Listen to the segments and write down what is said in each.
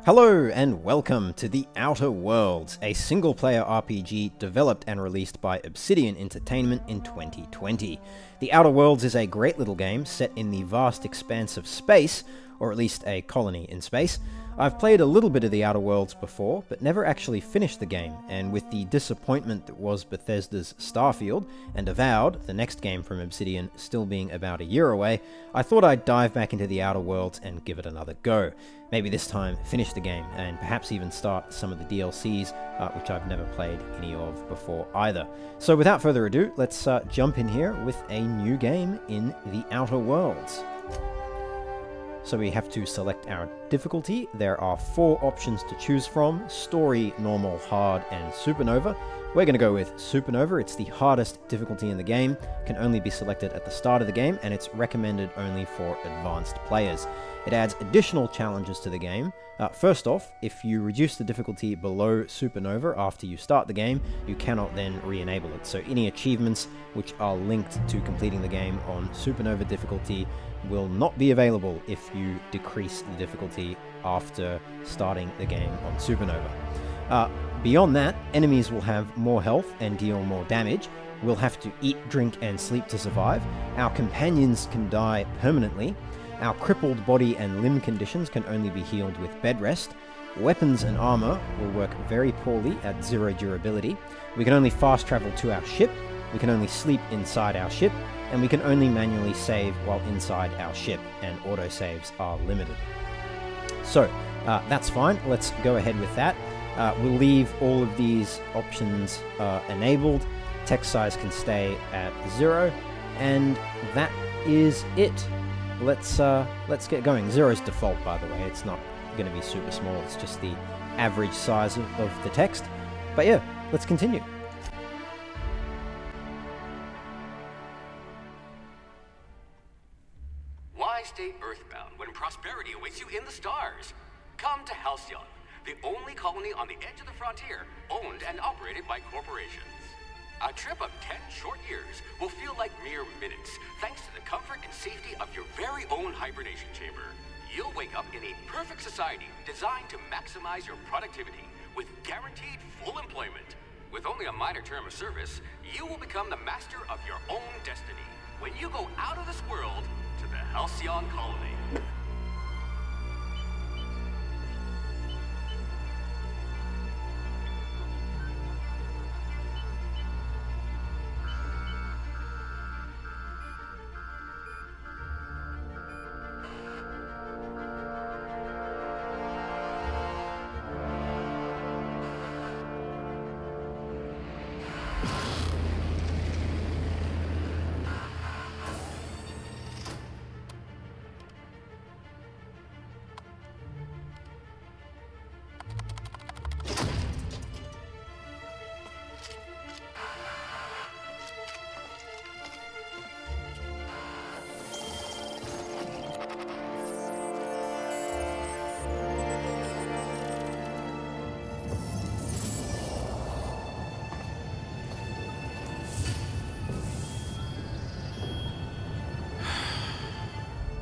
Hello and welcome to The Outer Worlds, a single-player RPG developed and released by Obsidian Entertainment in 2020. The Outer Worlds is a great little game set in the vast expanse of space, or at least a colony in space. I've played a little bit of The Outer Worlds before, but never actually finished the game, and with the disappointment that was Bethesda's Starfield, and Avowed, the next game from Obsidian, still being about a year away, I thought I'd dive back into The Outer Worlds and give it another go. Maybe this time finish the game, and perhaps even start some of the DLCs, which I've never played any of before either. So without further ado, let's jump in here with a new game in The Outer Worlds. So we have to select our difficulty. There are 4 options to choose from: Story, Normal, Hard, and Supernova. We're going to go with Supernova. It's the hardest difficulty in the game, can only be selected at the start of the game, and it's recommended only for advanced players. It adds additional challenges to the game. First off, if you reduce the difficulty below Supernova after you start the game, you cannot then re-enable it. So any achievements which are linked to completing the game on Supernova difficulty will not be available if you decrease the difficulty after starting the game on Supernova. Beyond that, enemies will have more health and deal more damage. We'll have to eat, drink, and sleep to survive. Our companions can die permanently. Our crippled body and limb conditions can only be healed with bed rest. Weapons and armor will work very poorly at 0 durability. We can only fast travel to our ship. We can only sleep inside our ship. And we can only manually save while inside our ship, and autosaves are limited. So, that's fine. Let's go ahead with that. We'll leave all of these options enabled. Text size can stay at 0, and that is it. Let's get going. 0 is default, by the way. It's not going to be super small. It's just the average size of the text. But yeah, let's continue. Why stay earthbound when prosperity awaits you in the stars? Come to Halcyon, the only colony on the edge of the frontier, owned and operated by corporations. A trip of 10 short years will feel like mere minutes, thanks to the comfort and safety of your very own hibernation chamber. You'll wake up in a perfect society designed to maximize your productivity with guaranteed full employment. With only a minor term of service, you will become the master of your own destiny when you go out of this world to the Halcyon colony.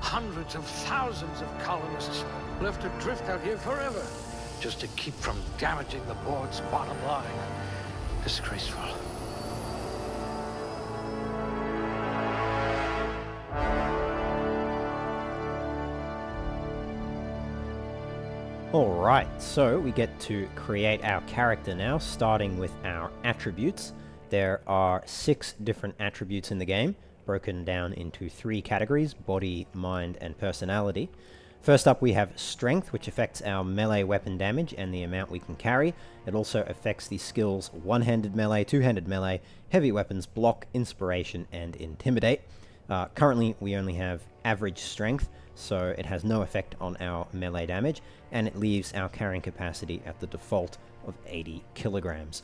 Hundreds of thousands of colonists left adrift out here forever, just to keep from damaging the board's bottom line. Disgraceful. Alright, so we get to create our character now, starting with our attributes. There are 6 different attributes in the game, broken down into 3 categories: body, mind, and personality. First up, we have strength, which affects our melee weapon damage and the amount we can carry. It also affects the skills one-handed melee, two-handed melee, heavy weapons, block, inspiration, and intimidate. Currently, we only have average strength, so it has no effect on our melee damage, and it leaves our carrying capacity at the default of 80 kilograms.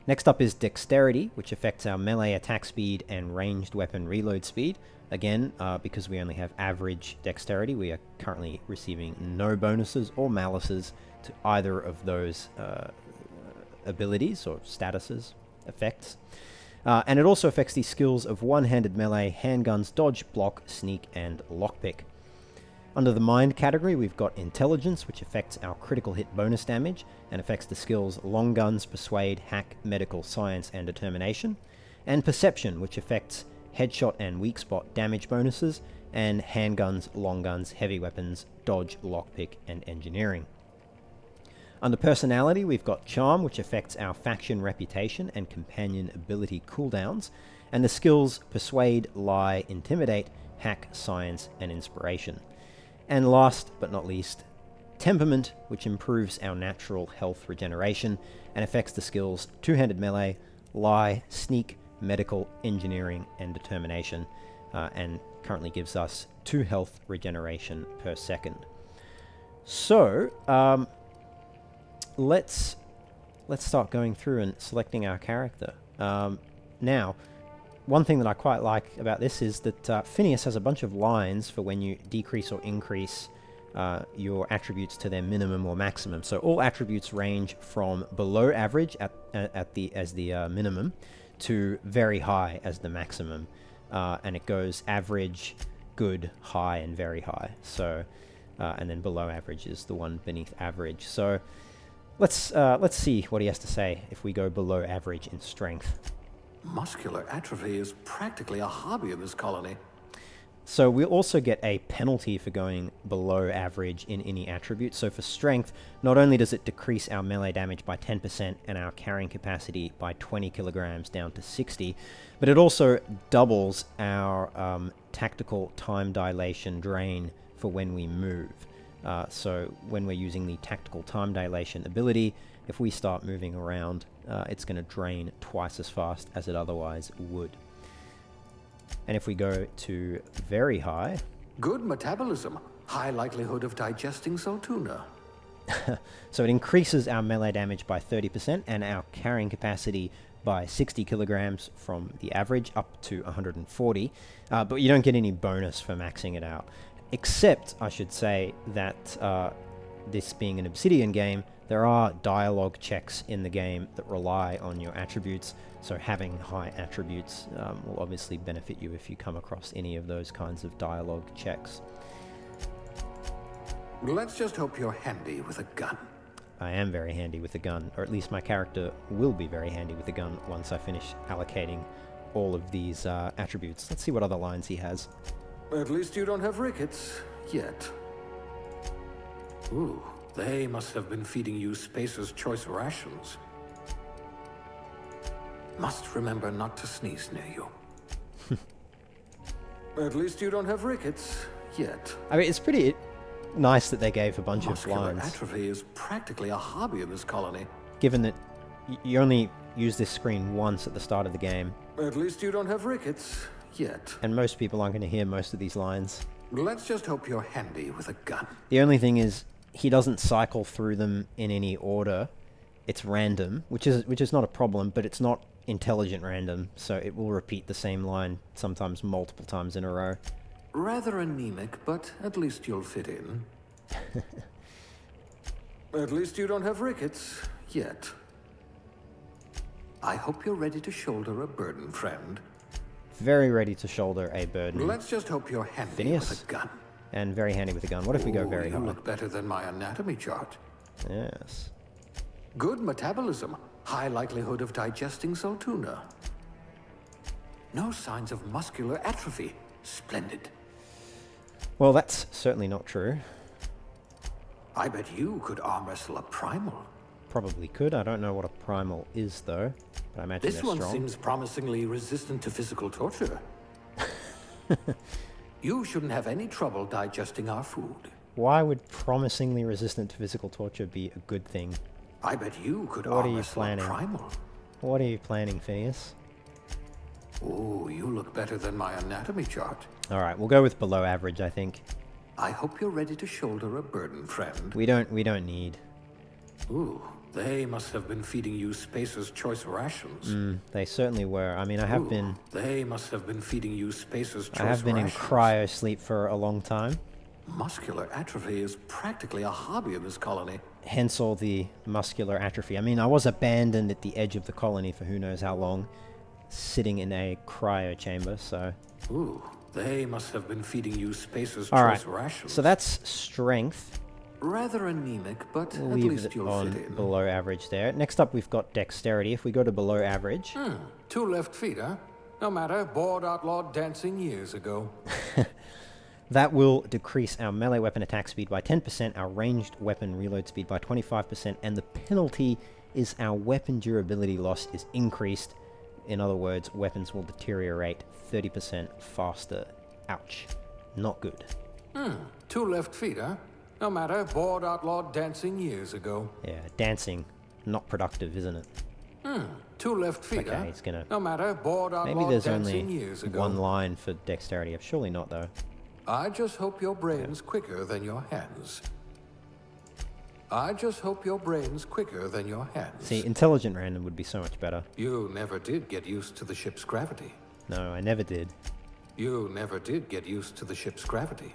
Next up is dexterity, which affects our melee attack speed and ranged weapon reload speed. Again, because we only have average dexterity, we are currently receiving no bonuses or malices to either of those abilities or statuses, effects. And it also affects the skills of one-handed melee, handguns, dodge, block, sneak, and lockpick. Under the mind category, we've got intelligence, which affects our critical hit bonus damage and affects the skills long guns, persuade, hack, medical, science, and determination. And perception, which affects headshot and weak spot damage bonuses, and handguns, long guns, heavy weapons, dodge, lockpick, and engineering. Under personality, we've got charm, which affects our faction reputation and companion ability cooldowns, and the skills persuade, lie, intimidate, hack, science, and inspiration. And last but not least, temperament, which improves our natural health regeneration and affects the skills two-handed melee, lie, sneak, medical, engineering, and determination, and currently gives us 2 health regeneration per second. So, let's start going through and selecting our character. Now, one thing that I quite like about this is that Phineas has a bunch of lines for when you decrease or increase your attributes to their minimum or maximum. So all attributes range from below average as the minimum to very high as the maximum, and it goes average, good, high, and very high. So, and then below average is the one beneath average. So let's see what he has to say if we go below average in strength. Muscular atrophy is practically a hobby in this colony. So we'll also get a penalty for going below average in any attribute. So for strength, not only does it decrease our melee damage by 10% and our carrying capacity by 20 kilograms down to 60, but it also doubles our tactical time dilation drain for when we move. So when we're using the tactical time dilation ability, if we start moving around, it's going to drain twice as fast as it otherwise would. And if we go to very high... Good metabolism. High likelihood of digesting Saltuna. So it increases our melee damage by 30% and our carrying capacity by 60 kilograms from the average up to 140. But you don't get any bonus for maxing it out. Except, I should say, that this being an Obsidian game, there are dialogue checks in the game that rely on your attributes, so having high attributes will obviously benefit you if you come across any of those kinds of dialogue checks. Let's just hope you're handy with a gun. I am very handy with a gun, or at least my character will be very handy with a gun once I finish allocating all of these attributes. Let's see what other lines he has. At least you don't have rickets, yet. Ooh, they must have been feeding you Spacer's Choice rations. Must remember not to sneeze near you. At least you don't have rickets, yet. I mean, it's pretty nice that they gave a bunch Muscular of lines. atrophy is practically a hobby in this colony. Given that you only use this screen once at the start of the game. At least you don't have rickets, yet. And most people aren't going to hear most of these lines. Let's just hope you're handy with a gun. The only thing is, he doesn't cycle through them in any order. It's random, which is not a problem, but it's not intelligent random, so it will repeat the same line sometimes multiple times in a row. Rather anemic, but at least you'll fit in. At least you don't have rickets, yet. I hope you're ready to shoulder a burden, friend. Very ready to shoulder a burden. Let's just hope you're handy Phineas. with a gun. And very handy with a gun. What if we go very high? You look better than my anatomy chart. Yes. Good metabolism. High likelihood of digesting Saltuna. No signs of muscular atrophy. Splendid. Well, that's certainly not true. I bet you could arm wrestle a primal. Probably could. I don't know what a primal is, though. But I imagine This they're one strong. seems promisingly resistant to physical torture. You shouldn't have any trouble digesting our food. Why would promisingly resistant to physical torture be a good thing? I bet you could What are arm you wrestle a planning? primal. What are you planning, Phineas? Oh, you look better than my anatomy chart. Alright, we'll go with below average, I think. I hope you're ready to shoulder a burden, friend. We don't need. Ooh, they must have been feeding you Spacer's Choice rations. They certainly were. I mean, I have Ooh, been They must have been feeding you Spacer's Choice I have been in rations. cryo sleep for a long time. Muscular atrophy is practically a hobby in this colony. Hence all the muscular atrophy. I mean, I was abandoned at the edge of the colony for who knows how long, sitting in a cryo chamber, so... Ooh, They must have been feeding you Spacer's All right, choice rations. so that's strength. Rather anemic, but We'll at leave least it you'll on fit in. below average there. Next up, we've got dexterity. If we go to below average, 2 left feet, huh? No matter, bored outlawed dancing years ago. that will decrease our melee weapon attack speed by 10%, our ranged weapon reload speed by 25%, and the penalty is our weapon durability loss is increased. In other words, weapons will deteriorate 30% faster. Ouch. Not good. 2 left feet, huh? No matter, bored outlawed dancing years ago. Yeah, dancing. Not productive, isn't it? 2 left feet, Okay, huh? it's gonna... No matter, bored Maybe outlawed there's dancing only years ago. one line for dexterity. Surely not, though. I just hope your brain's quicker than your hands. I just hope your brain's quicker than your hands. See, intelligent random would be so much better. You never did get used to the ship's gravity. No, I never did. You never did get used to the ship's gravity.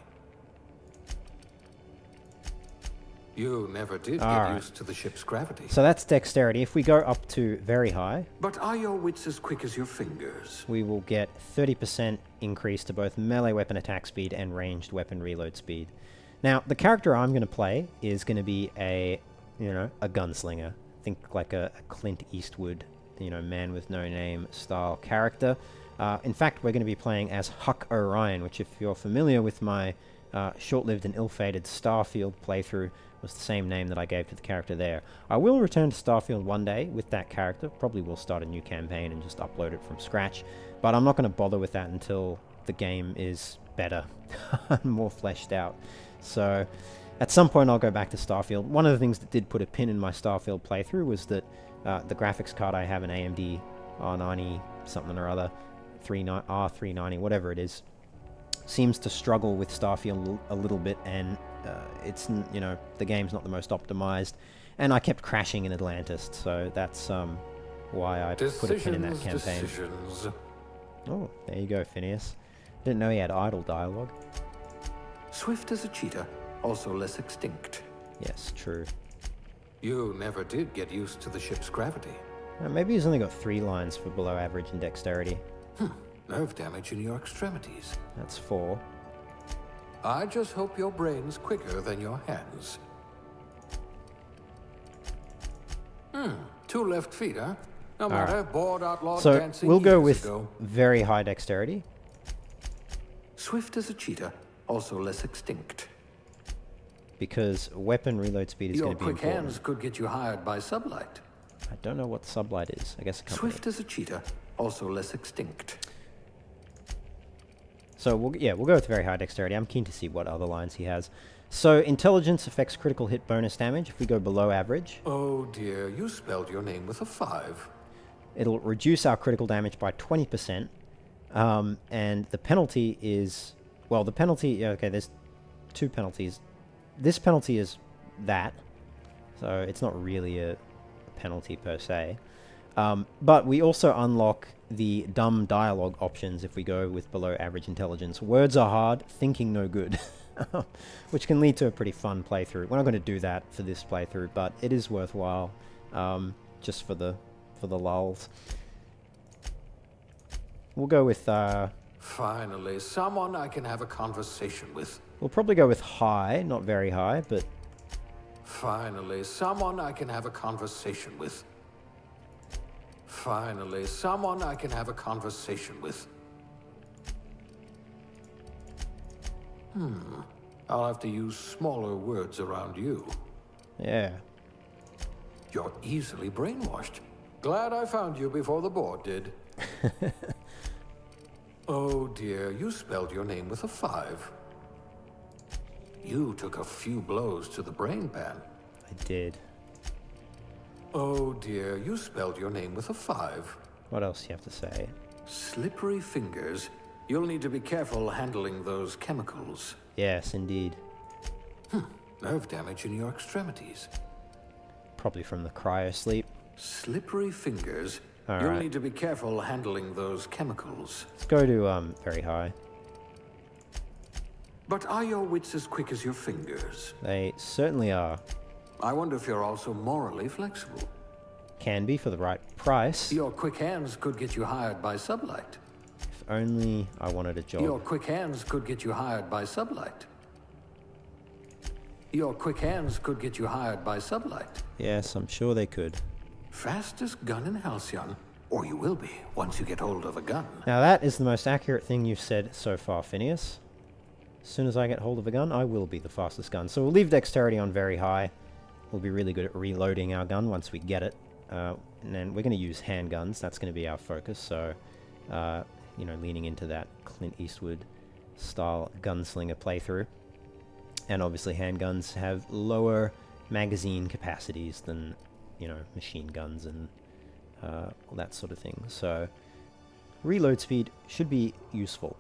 You never did get used to the ship's gravity. So that's dexterity. If we go up to very high, But are your wits as quick as your fingers? we will get 30% increase to both melee weapon attack speed and ranged weapon reload speed. Now, the character I'm going to play is going to be a gunslinger. Think like a Clint Eastwood, man with no name style character. In fact, we're going to be playing as Huck Orion, which if you're familiar with my short-lived and ill-fated Starfield playthrough, was the same name that I gave to the character there. I will return to Starfield one day with that character. Probably will start a new campaign and just upload it from scratch. But I'm not going to bother with that until the game is better and more fleshed out. So at some point I'll go back to Starfield. One of the things that did put a pin in my Starfield playthrough was that the graphics card I have, an AMD R90 something or other, R390, whatever it is, seems to struggle with Starfield a little bit, and it's, the game's not the most optimized, and I kept crashing in Atlantis, so that's why I put a pin in that campaign. Decisions. Oh, there you go, Phineas. Didn't know he had idle dialogue. Swift as a cheetah, also less extinct. Yes, true. You never did get used to the ship's gravity. Maybe he's only got 3 lines for below average in dexterity. Nerve damage in your extremities. That's 4. I just hope your brain's quicker than your hands. 2 left feet, huh? No matter, bored outlawed So dancing we'll go years with ago. very high dexterity. Swift as a cheetah, also less extinct. Because weapon reload speed is Your going to be quick important. hands could get you hired by sublight. I don't know what sublight is. I guess a company. Swift as a cheetah, also less extinct. So we'll go with very high dexterity. I'm keen to see what other lines he has. So intelligence affects critical hit bonus damage. If we go below average, Oh dear, you spelled your name with a 5. it'll reduce our critical damage by 20%. And the penalty is, well, the penalty, okay, there's 2 penalties. This penalty is that, so it's not really a penalty per se. But we also unlock the dumb dialogue options if we go with below average intelligence. Words are hard, thinking no good. Which can lead to a pretty fun playthrough. We're not going to do that for this playthrough, but it is worthwhile, just for the lulls. We'll go with, Finally, someone I can have a conversation with. we'll probably go with high, not very high, but Finally, someone I can have a conversation with. Finally, someone I can have a conversation with. I'll have to use smaller words around you. yeah. You're easily brainwashed. Glad I found you before the board did. Oh dear, you spelled your name with a 5. You took a few blows to the brain pan. I did. Oh dear, you spelled your name with a 5. What else do you have to say? Slippery fingers. You'll need to be careful handling those chemicals. Yes, indeed. Nerve damage in your extremities. Probably from the cryo sleep. Slippery fingers. All You'll right. need to be careful handling those chemicals. Let's go to very high. But are your wits as quick as your fingers? They certainly are. I wonder if you're also morally flexible. Can be for the right price. Your quick hands could get you hired by sublight. If only I wanted a job. Your quick hands could get you hired by Sublight. Your quick hands could get you hired by Sublight. Yes, I'm sure they could. Fastest gun in Halcyon. Or you will be, once you get hold of a gun. Now that is the most accurate thing you've said so far, Phineas. As soon as I get hold of a gun, I will be the fastest gun. So we'll leave dexterity on very high. We'll be really good at reloading our gun once we get it. And then we're going to use handguns. That's going to be our focus. So, you know, leaning into that Clint Eastwood style gunslinger playthrough. And obviously handguns have lower magazine capacities than, you know, machine guns and all that sort of thing. So reload speed should be useful.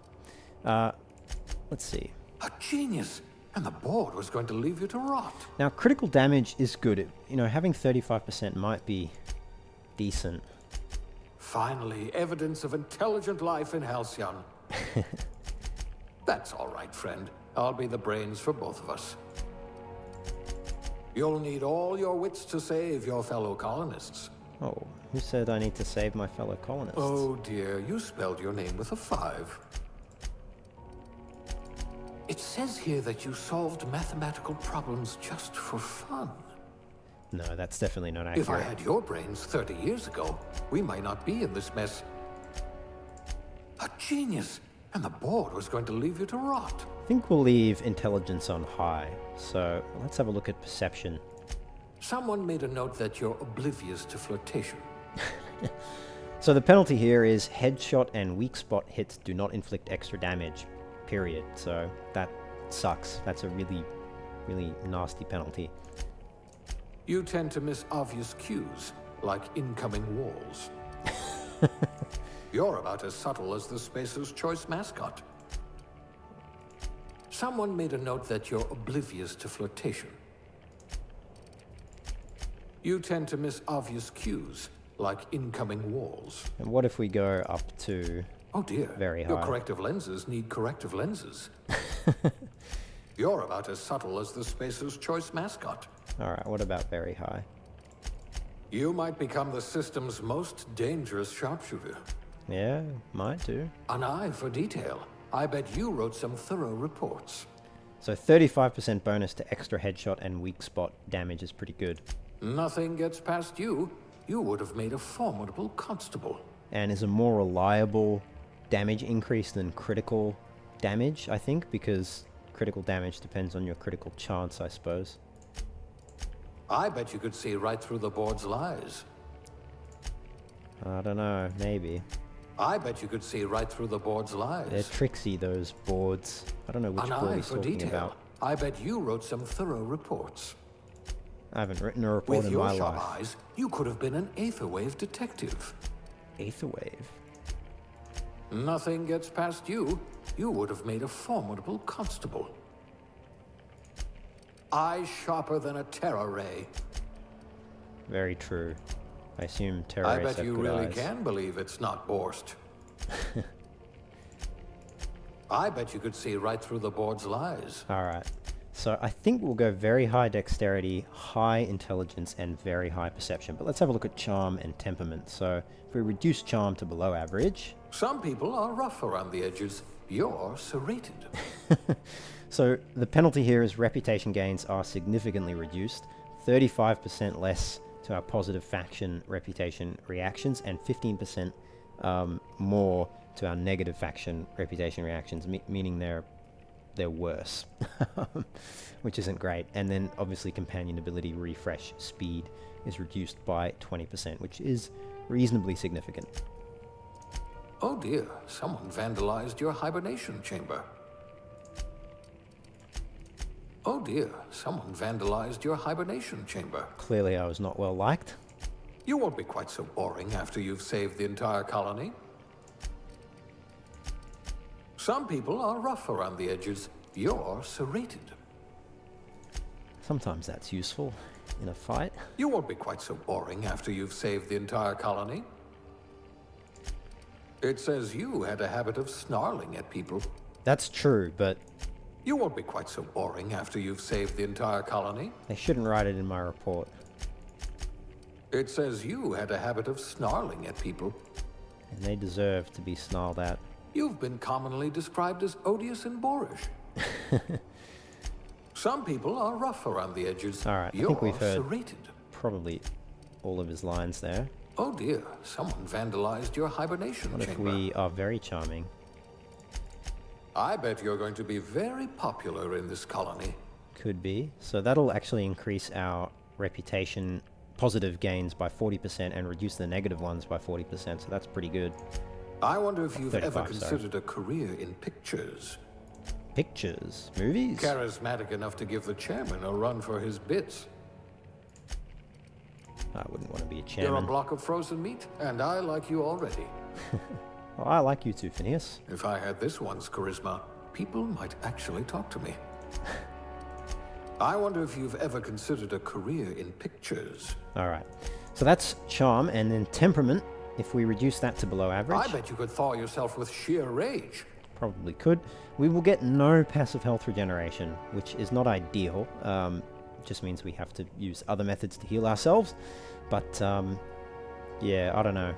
Let's see. A genius! And the board was going to leave you to rot. Now critical damage is good. You know, having 35% might be decent. Finally, evidence of intelligent life in Halcyon. That's all right, friend. I'll be the brains for both of us. You'll need all your wits to save your fellow colonists. Oh, who said I need to save my fellow colonists? Oh dear, you spelled your name with a 5. It says here that you solved mathematical problems just for fun. No, that's definitely not accurate. If I had your brains 30 years ago, we might not be in this mess. A genius! And the board was going to leave you to rot. I think we'll leave intelligence on high. So let's have a look at perception. Someone made a note that you're oblivious to flirtation. So the penalty here is headshot and weak spot hits do not inflict extra damage. Period. So that sucks. That's a really, really nasty penalty. You tend to miss obvious cues, like incoming walls. You're about as subtle as the Spacer's Choice mascot. Someone made a note that you're oblivious to flirtation. You tend to miss obvious cues, like incoming walls. And what if we go up to... Oh dear, very high. Your corrective lenses need corrective lenses. You're about as subtle as the Spacer's Choice mascot. Alright, what about very high? You might become the system's most dangerous sharpshooter. Yeah, might do. An eye for detail. I bet you wrote some thorough reports. So 35% bonus to extra headshot and weak spot damage is pretty good. Nothing gets past you. You would have made a formidable constable. And is a more reliable damage increase than critical damage, I think, because critical damage depends on your critical chance, I suppose. I bet you could see right through the board's lies. I don't know, maybe. I bet you could see right through the board's lies. They're tricksy, those boards. I don't know which board he's talking about. I bet you wrote some thorough reports. I haven't written a report in my life. With your sharp eyes, you could have been an Aetherwave detective. Aetherwave? Nothing gets past you. You would have made a formidable constable. Eyes sharper than a Terra ray. Very true. I assume Terra I rays bet have you good really eyes. can believe it's not Borst. I bet you could see right through the board's lies. Alright. So I think we'll go very high dexterity, high intelligence, and very high perception. But let's have a look at charm and temperament. So if we reduce charm to below average... Some people are rough around the edges. You're serrated. So the penalty here is reputation gains are significantly reduced. 35% less to our positive faction reputation reactions, and 15% more to our negative faction reputation reactions, meaning they're worse, which isn't great. And then obviously companion ability refresh speed is reduced by 20%, which is reasonably significant. Oh dear, someone vandalized your hibernation chamber. Oh dear, someone vandalized your hibernation chamber. Clearly I was not well liked. You won't be quite so boring after you've saved the entire colony. Some people are rough around the edges. You're serrated. Sometimes that's useful in a fight. You won't be quite so boring after you've saved the entire colony. It says you had a habit of snarling at people. That's true, but... You won't be quite so boring after you've saved the entire colony. They shouldn't write it in my report. It says you had a habit of snarling at people. And they deserve to be snarled at. You've been commonly described as odious and boorish. Some people are rough around the edges. Alright, I You're think we've heard serrated. probably all of his lines there. Oh dear, someone vandalized your hibernation What if chamber. we are very charming? I bet you're going to be very popular in this colony. Could be. So that'll actually increase our reputation positive gains by 40% and reduce the negative ones by 40%, so that's pretty good. I wonder if you've 35, ever considered a career in pictures. Pictures? Movies? Charismatic enough to give the chairman a run for his bits. I wouldn't want to be a You're a chairman. block of frozen meat, and I like you already. Well, I like you too, Phineas. If I had this one's charisma, people might actually talk to me. I wonder if you've ever considered a career in pictures. Alright, so that's charm, and then temperament, if we reduce that to below average, I bet you could thaw yourself with sheer rage. probably could. We will get no passive health regeneration, which is not ideal. Just means we have to use other methods to heal ourselves. But, yeah, I don't know.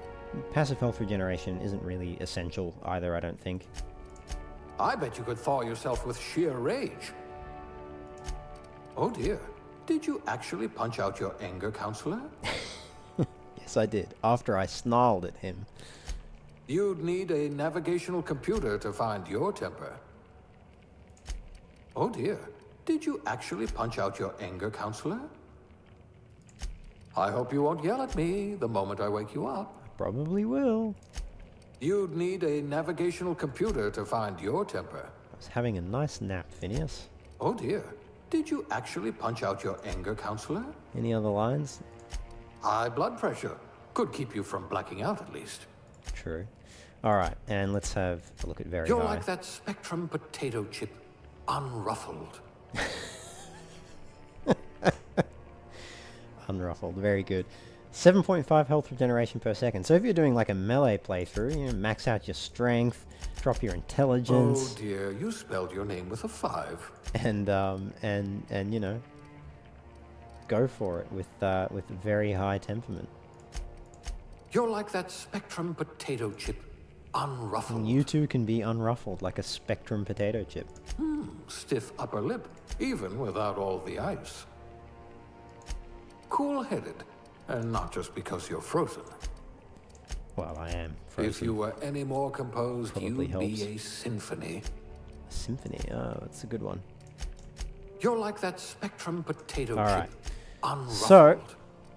Passive health regeneration isn't really essential either, I don't think. I bet you could thaw yourself with sheer rage. Oh dear, did you actually punch out your anger counselor? Yes, I did, after I snarled at him. You'd need a navigational computer to find your temper. Oh dear, did you actually punch out your anger counselor? I hope you won't yell at me the moment I wake you up. Probably will. You'd need a navigational computer to find your temper. I was having a nice nap, Phineas. Oh dear, did you actually punch out your anger counselor? Any other lines? High blood pressure. Could keep you from blacking out at least. True. Alright, and let's have a look at very You're high. like that Spectrum potato chip, unruffled. Unruffled, very good. 7.5 health regeneration per second. So if you're doing like a melee playthrough, you know, max out your strength, drop your intelligence, Oh dear, you spelled your name with a 5. and you know, go for it with very high temperament. You're like that Spectrum potato chip, unruffled. You too can be unruffled like a Spectrum potato chip. Stiff upper lip, even without all the ice. Cool-headed, and not just because you're frozen. Well, I am frozen. If you were any more composed, Probably you'd helps. be a symphony. A symphony. Oh, that's a good one. You're like that Spectrum potato All chip, right. unruffled. So,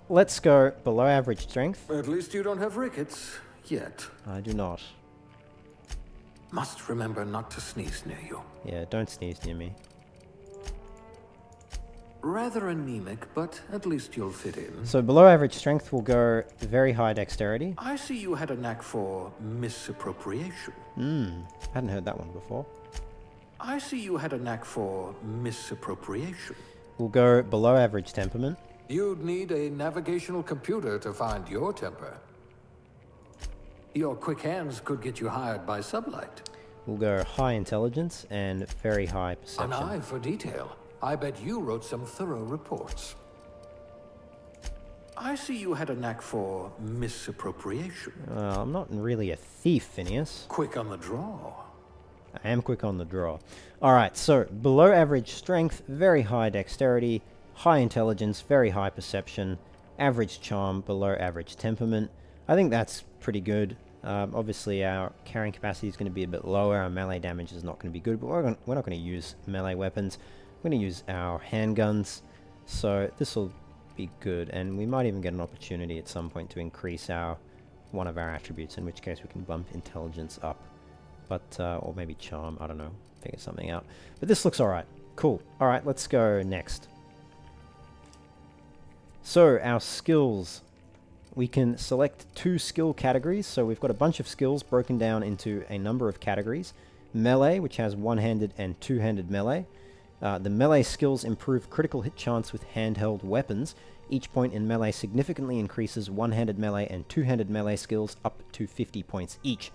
let's go below average strength. At least you don't have rickets, yet. I do not. Must remember not to sneeze near you. Yeah, don't sneeze near me. Rather anemic, but at least you'll fit in. So below average strength will go very high dexterity. I see you had a knack for misappropriation. Hadn't heard that one before. I see you had a knack for misappropriation. We'll go below average temperament. You'd need a navigational computer to find your temper. Your quick hands could get you hired by Sublight. We'll go high intelligence and very high An perception. eye for detail. I bet you wrote some thorough reports. I see you had a knack for misappropriation. I'm not really a thief, Phineas. Quick on the draw. I am quick on the draw. Alright, so below average strength, very high dexterity, high intelligence, very high perception, average charm, below average temperament. I think that's pretty good. Obviously our carrying capacity is going to be a bit lower, our melee damage is not going to be good, but we're not going to use melee weapons. We're going to use our handguns, so this will be good, and we might even get an opportunity at some point to increase one of our attributes, in which case we can bump intelligence up, but or maybe charm, I don't know, figure something out. But this looks alright. Cool. Alright, let's go next. So, our skills. We can select 2 skill categories, so we've got a bunch of skills broken down into a number of categories. Melee, which has one-handed and two-handed melee. The melee skills improve critical hit chance with handheld weapons. Each point in melee significantly increases one-handed melee and two-handed melee skills up to 50 points each.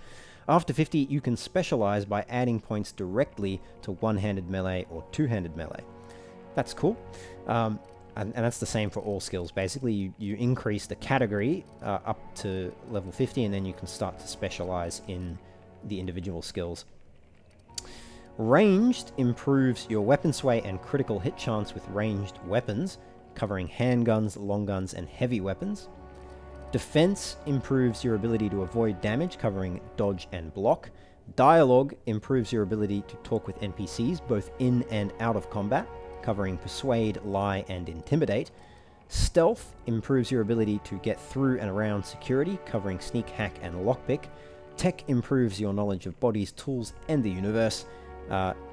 After 50, you can specialize by adding points directly to one-handed melee or two-handed melee. That's cool. And that's the same for all skills. Basically, you increase the category up to level 50, and then you can start to specialize in the individual skills. Ranged improves your weapon sway and critical hit chance with ranged weapons, covering handguns, long guns, and heavy weapons. Defense improves your ability to avoid damage, covering dodge and block. Dialogue improves your ability to talk with NPCs, both in and out of combat, covering persuade, lie, and intimidate. Stealth improves your ability to get through and around security, covering sneak, hack, and lockpick. Tech improves your knowledge of bodies, tools, and the universe,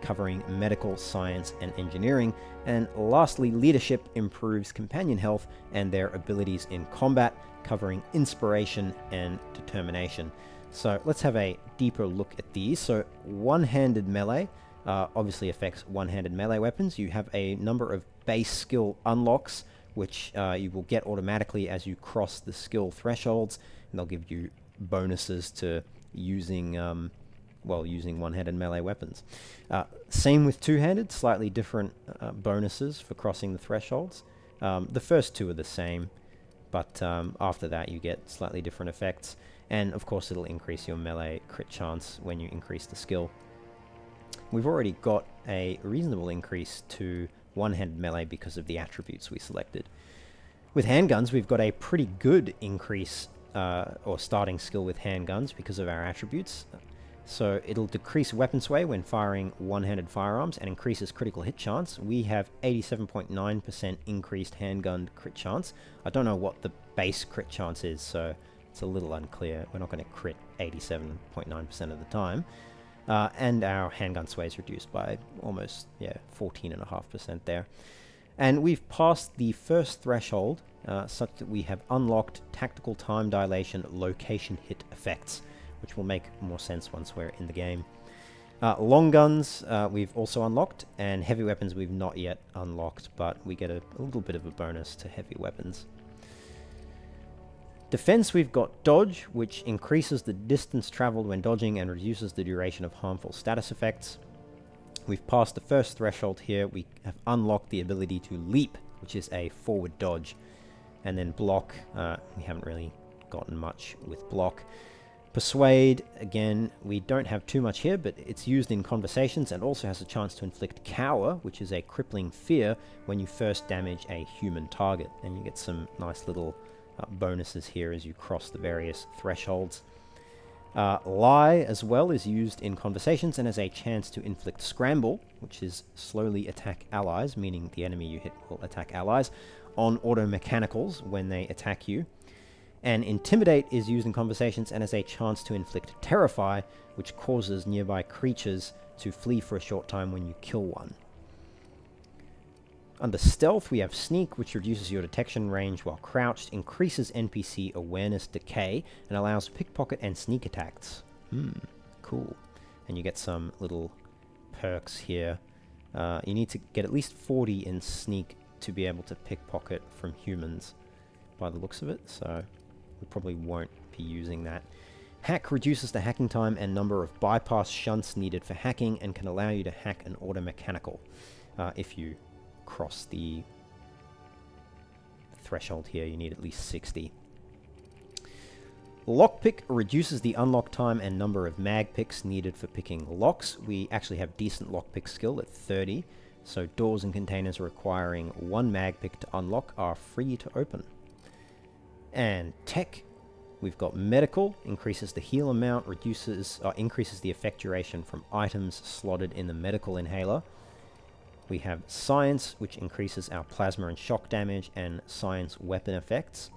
covering medical, science, and engineering. And lastly, leadership improves companion health and their abilities in combat, covering inspiration and determination. So let's have a deeper look at these. So one-handed melee obviously affects one-handed melee weapons. You have a number of base skill unlocks, which you will get automatically as you cross the skill thresholds, and they'll give you bonuses to using using one-handed melee weapons. Same with two-handed, slightly different bonuses for crossing the thresholds. The first two are the same, but after that you get slightly different effects, and of course it'll increase your melee crit chance when you increase the skill. We've already got a reasonable increase to one-handed melee because of the attributes we selected. With handguns, we've got a pretty good increase or starting skill with handguns because of our attributes. So it'll decrease weapon sway when firing one-handed firearms and increases critical hit chance. We have 87.9% increased handgun crit chance. I don't know what the base crit chance is, so it's a little unclear. We're not going to crit 87.9% of the time. And our handgun sway is reduced by almost 14.5% there. And we've passed the first threshold such that we have unlocked tactical time dilation location hit effects, which will make more sense once we're in the game. Long guns we've also unlocked, and heavy weapons we've not yet unlocked, but we get a little bit of a bonus to heavy weapons. Defense, we've got dodge, which increases the distance traveled when dodging and reduces the duration of harmful status effects. We've passed the first threshold here. We have unlocked the ability to leap, which is a forward dodge. And then block, we haven't really gotten much with block. Persuade, again, we don't have too much here, but it's used in conversations and also has a chance to inflict cower, which is a crippling fear when you first damage a human target. And you get some nice little bonuses here as you cross the various thresholds. Lie as well is used in conversations and has a chance to inflict scramble, which is slowly attack allies, meaning the enemy you hit will attack allies, on auto mechanicals when they attack you. And intimidate is used in conversations and has a chance to inflict terrify, which causes nearby creatures to flee for a short time when you kill one. Under stealth, we have sneak, which reduces your detection range while crouched, increases NPC awareness decay, and allows pickpocket and sneak attacks. Cool. And you get some little perks here. You need to get at least 40 in sneak to be able to pickpocket from humans, by the looks of it, so we probably won't be using that. Hack reduces the hacking time and number of bypass shunts needed for hacking and can allow you to hack an auto mechanical if you cross the threshold here. You need at least 60. Lockpick reduces the unlock time and number of mag picks needed for picking locks. We actually have decent lockpick skill at 30, so doors and containers requiring one mag pick to unlock are free to open. And tech, we've got medical, increases the heal amount, increases the effect duration from items slotted in the medical inhaler. We have science, which increases our plasma and shock damage and science weapon effects.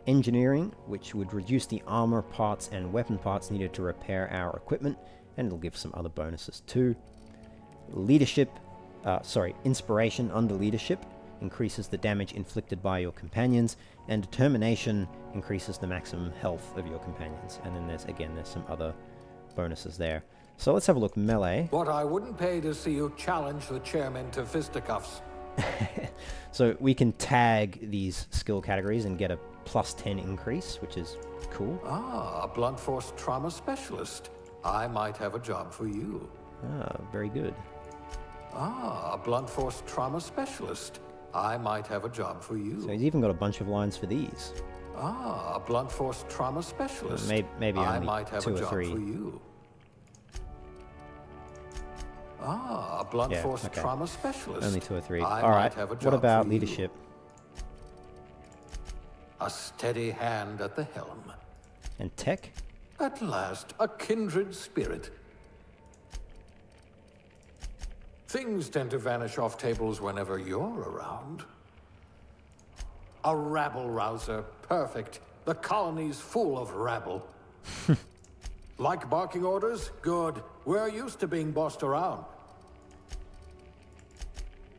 Engineering, which would reduce the armor parts and weapon parts needed to repair our equipment, and it'll give some other bonuses too. Leadership, inspiration under leadership increases the damage inflicted by your companions, and determination increases the maximum health of your companions. And then there's some other bonuses there. So let's have a look. Melee. What I wouldn't pay to see you challenge the chairman to fisticuffs. So we can tag these skill categories and get a +10 increase, which is cool. Ah, a blunt force trauma specialist. I might have a job for you. Ah, very good. Ah, a blunt force trauma specialist. I might have a job for you. So he's even got a bunch of lines for these. Ah, a blunt force trauma specialist. Maybe I only might have 2 a or job 3. for you. Ah, a blunt force okay. trauma specialist. Only 2 or 3. I All might right. have a What job about for you. leadership? A steady hand at the helm. And tech? At last, a kindred spirit. Things tend to vanish off tables whenever you're around. A rabble-rouser, perfect. The colony's full of rabble. Like barking orders? Good. We're used to being bossed around.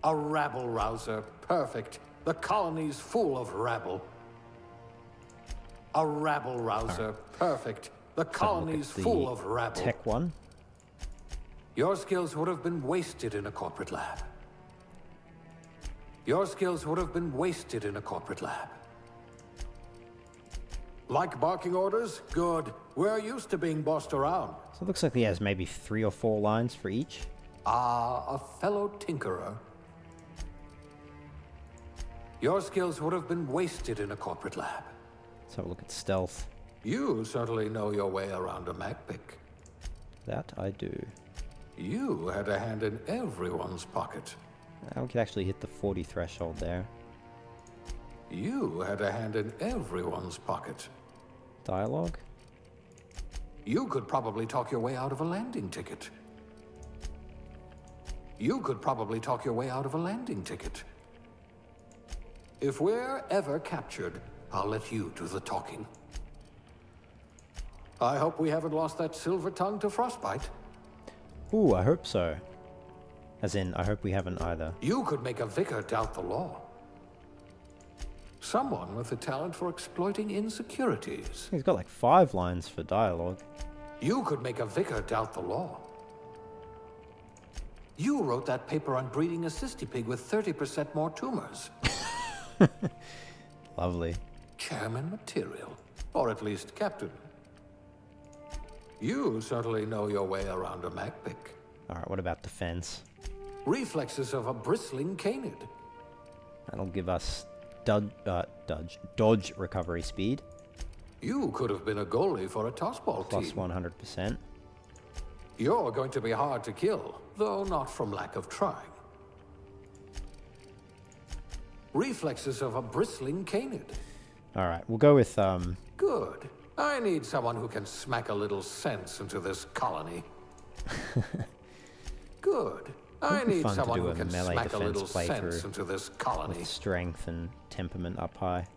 A rabble-rouser, perfect. The colony's full of rabble. A rabble-rouser, perfect. The colony's full of rabble. Tech 1. Your skills would have been wasted in a corporate lab. Your skills would have been wasted in a corporate lab. Like barking orders? Good. We're used to being bossed around. So it looks like he has maybe 3 or 4 lines for each. Ah, a fellow tinkerer. Your skills would have been wasted in a corporate lab. Let's have a look at stealth. You certainly know your way around a MacPic. That I do. You had a hand in everyone's pocket. We could actually hit the 40 threshold there. You had a hand in everyone's pocket. Dialogue? You could probably talk your way out of a landing ticket. You could probably talk your way out of a landing ticket. If we're ever captured, I'll let you do the talking. I hope we haven't lost that silver tongue to frostbite. Ooh, I hope so. As in, I hope we haven't either. You could make a vicar doubt the law. Someone with a talent for exploiting insecurities. He's got like 5 lines for dialogue. You could make a vicar doubt the law. You wrote that paper on breeding a cystipig with 30% more tumors. Lovely. Chairman material. Or at least captain. You certainly know your way around a MacPic. Alright, what about defense? Reflexes of a bristling canid. That'll give us dodge recovery speed. You could have been a goalie for a tossball Plus team. 100%. You're going to be hard to kill, though not from lack of trying. Reflexes of a bristling canid. Alright, we'll go with, Good. I need someone who can smack a little sense into this colony. Good. I It'd be need fun to someone do who a can melee smack a defense little sense playthrough into this colony. with strength and temperament up high.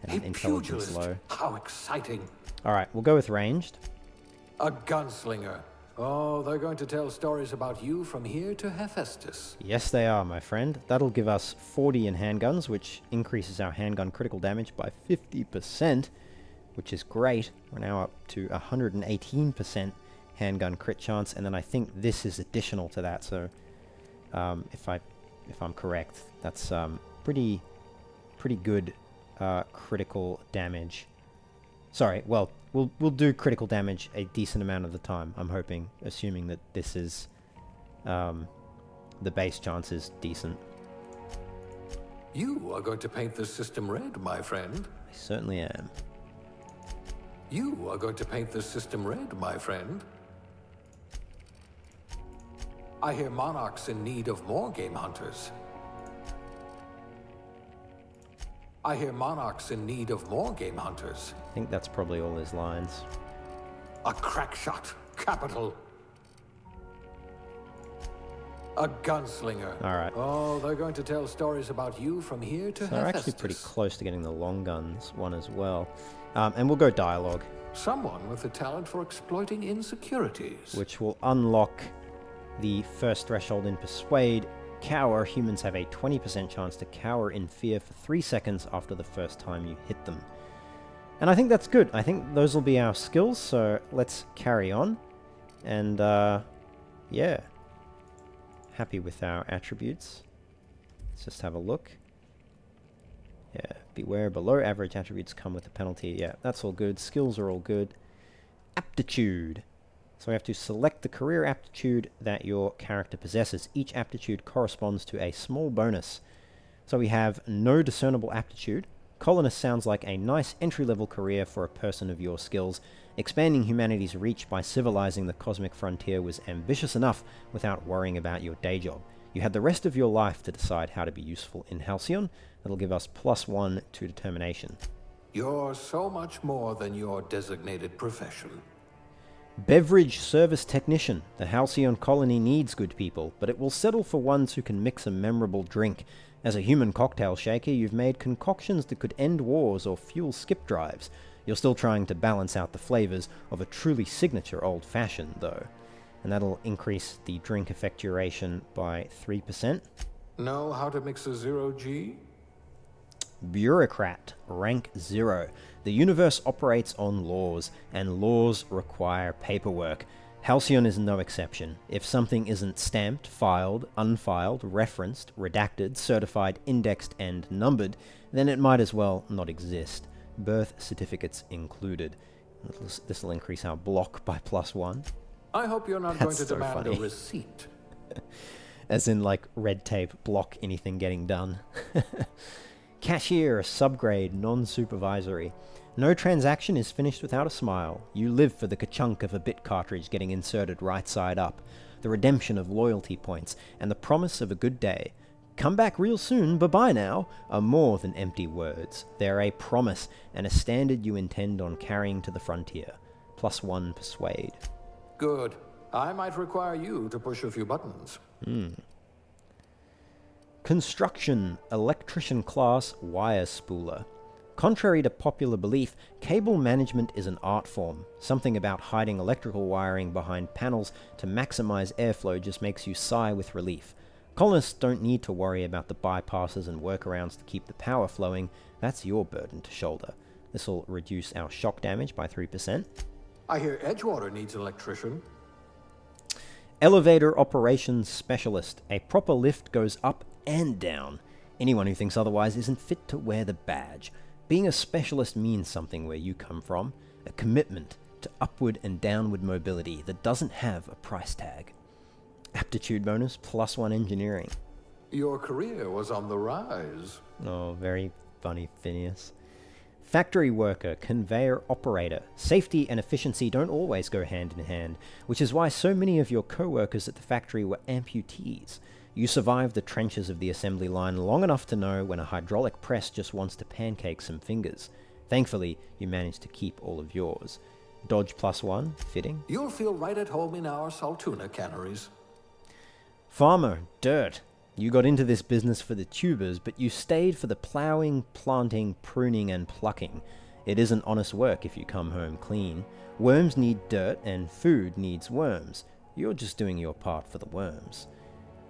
And A intelligence pugilist. low. How exciting. Alright, we'll go with ranged. A gunslinger. Oh, they're going to tell stories about you from here to Hephaestus. Yes, they are, my friend. That'll give us 40 in handguns, which increases our handgun critical damage by 50%, which is great. We're now up to 118% handgun crit chance, and then I think this is additional to that. So, if I'm correct, that's pretty good critical damage. Sorry, well, we'll do critical damage a decent amount of the time, I'm hoping, assuming that this is, the base chance is decent. You are going to paint this system red, my friend. I certainly am. You are going to paint this system red, my friend. I hear Monarch's in need of more game hunters. I hear Monarch's in need of more game hunters. I think that's probably all his lines. A crack shot. Capital. A gunslinger. Alright. Oh, they're going to tell stories about you from here to So we're Hephaestus. actually pretty close to getting the long guns one as well. And we'll go dialogue, Someone with a talent for exploiting insecurities. which will unlock the first threshold in Persuade. Cower. Humans have a 20% chance to cower in fear for 3 seconds after the first time you hit them. And I think that's good. I think those will be our skills, so let's carry on. And, yeah. Happy with our attributes. Let's just have a look. Yeah, beware, below average attributes come with a penalty. Yeah, that's all good. Skills are all good. Aptitude. So we have to select the career aptitude that your character possesses. Each aptitude corresponds to a small bonus. So we have no discernible aptitude, colonist sounds like a nice entry-level career for a person of your skills. Expanding humanity's reach by civilizing the cosmic frontier was ambitious enough without worrying about your day job. You had the rest of your life to decide how to be useful in Halcyon. That'll give us +1 to determination. You're so much more than your designated profession. Beverage service technician. The Halcyon colony needs good people, but it will settle for ones who can mix a memorable drink. As a human cocktail shaker, you've made concoctions that could end wars or fuel skip drives. You're still trying to balance out the flavors of a truly signature old-fashioned, though. And that'll increase the drink effect duration by 3%. Know how to mix a 0G? Bureaucrat, rank 0. The universe operates on laws, and laws require paperwork. Halcyon is no exception. If something isn't stamped, filed, unfiled, referenced, redacted, certified, indexed, and numbered, then it might as well not exist. Birth certificates included. This will increase our block by +1. I hope you're not going to demand a receipt. As in, like, red tape, block anything getting done. Cashier, subgrade, non-supervisory. No transaction is finished without a smile. You live for the ka-chunk of a bit cartridge getting inserted right side up, the redemption of loyalty points, and the promise of a good day. Come back real soon, bye-bye now, are more than empty words. They're a promise and a standard you intend on carrying to the frontier. +1 persuade. Good. I might require you to push a few buttons. Construction, electrician class, wire spooler. Contrary to popular belief, cable management is an art form. Something about hiding electrical wiring behind panels to maximize airflow just makes you sigh with relief. Colonists don't need to worry about the bypasses and workarounds to keep the power flowing. That's your burden to shoulder. This will reduce our shock damage by 3%. I hear Edgewater needs an electrician. Elevator operations specialist. A proper lift goes up and down. Anyone who thinks otherwise isn't fit to wear the badge. Being a specialist means something where you come from, a commitment to upward and downward mobility that doesn't have a price tag. Aptitude bonus, +1 engineering. Your career was on the rise. Oh, very funny, Phineas. Factory worker, conveyor operator. Safety and efficiency don't always go hand in hand, which is why so many of your co-workers at the factory were amputees. You survived the trenches of the assembly line long enough to know when a hydraulic press just wants to pancake some fingers. Thankfully, you managed to keep all of yours. Dodge +1, fitting. You'll feel right at home in our Saltuna canneries. Farmer, dirt. You got into this business for the tubers, but you stayed for the ploughing, planting, pruning, and plucking. It isn't honest work if you come home clean. Worms need dirt, and food needs worms. You're just doing your part for the worms.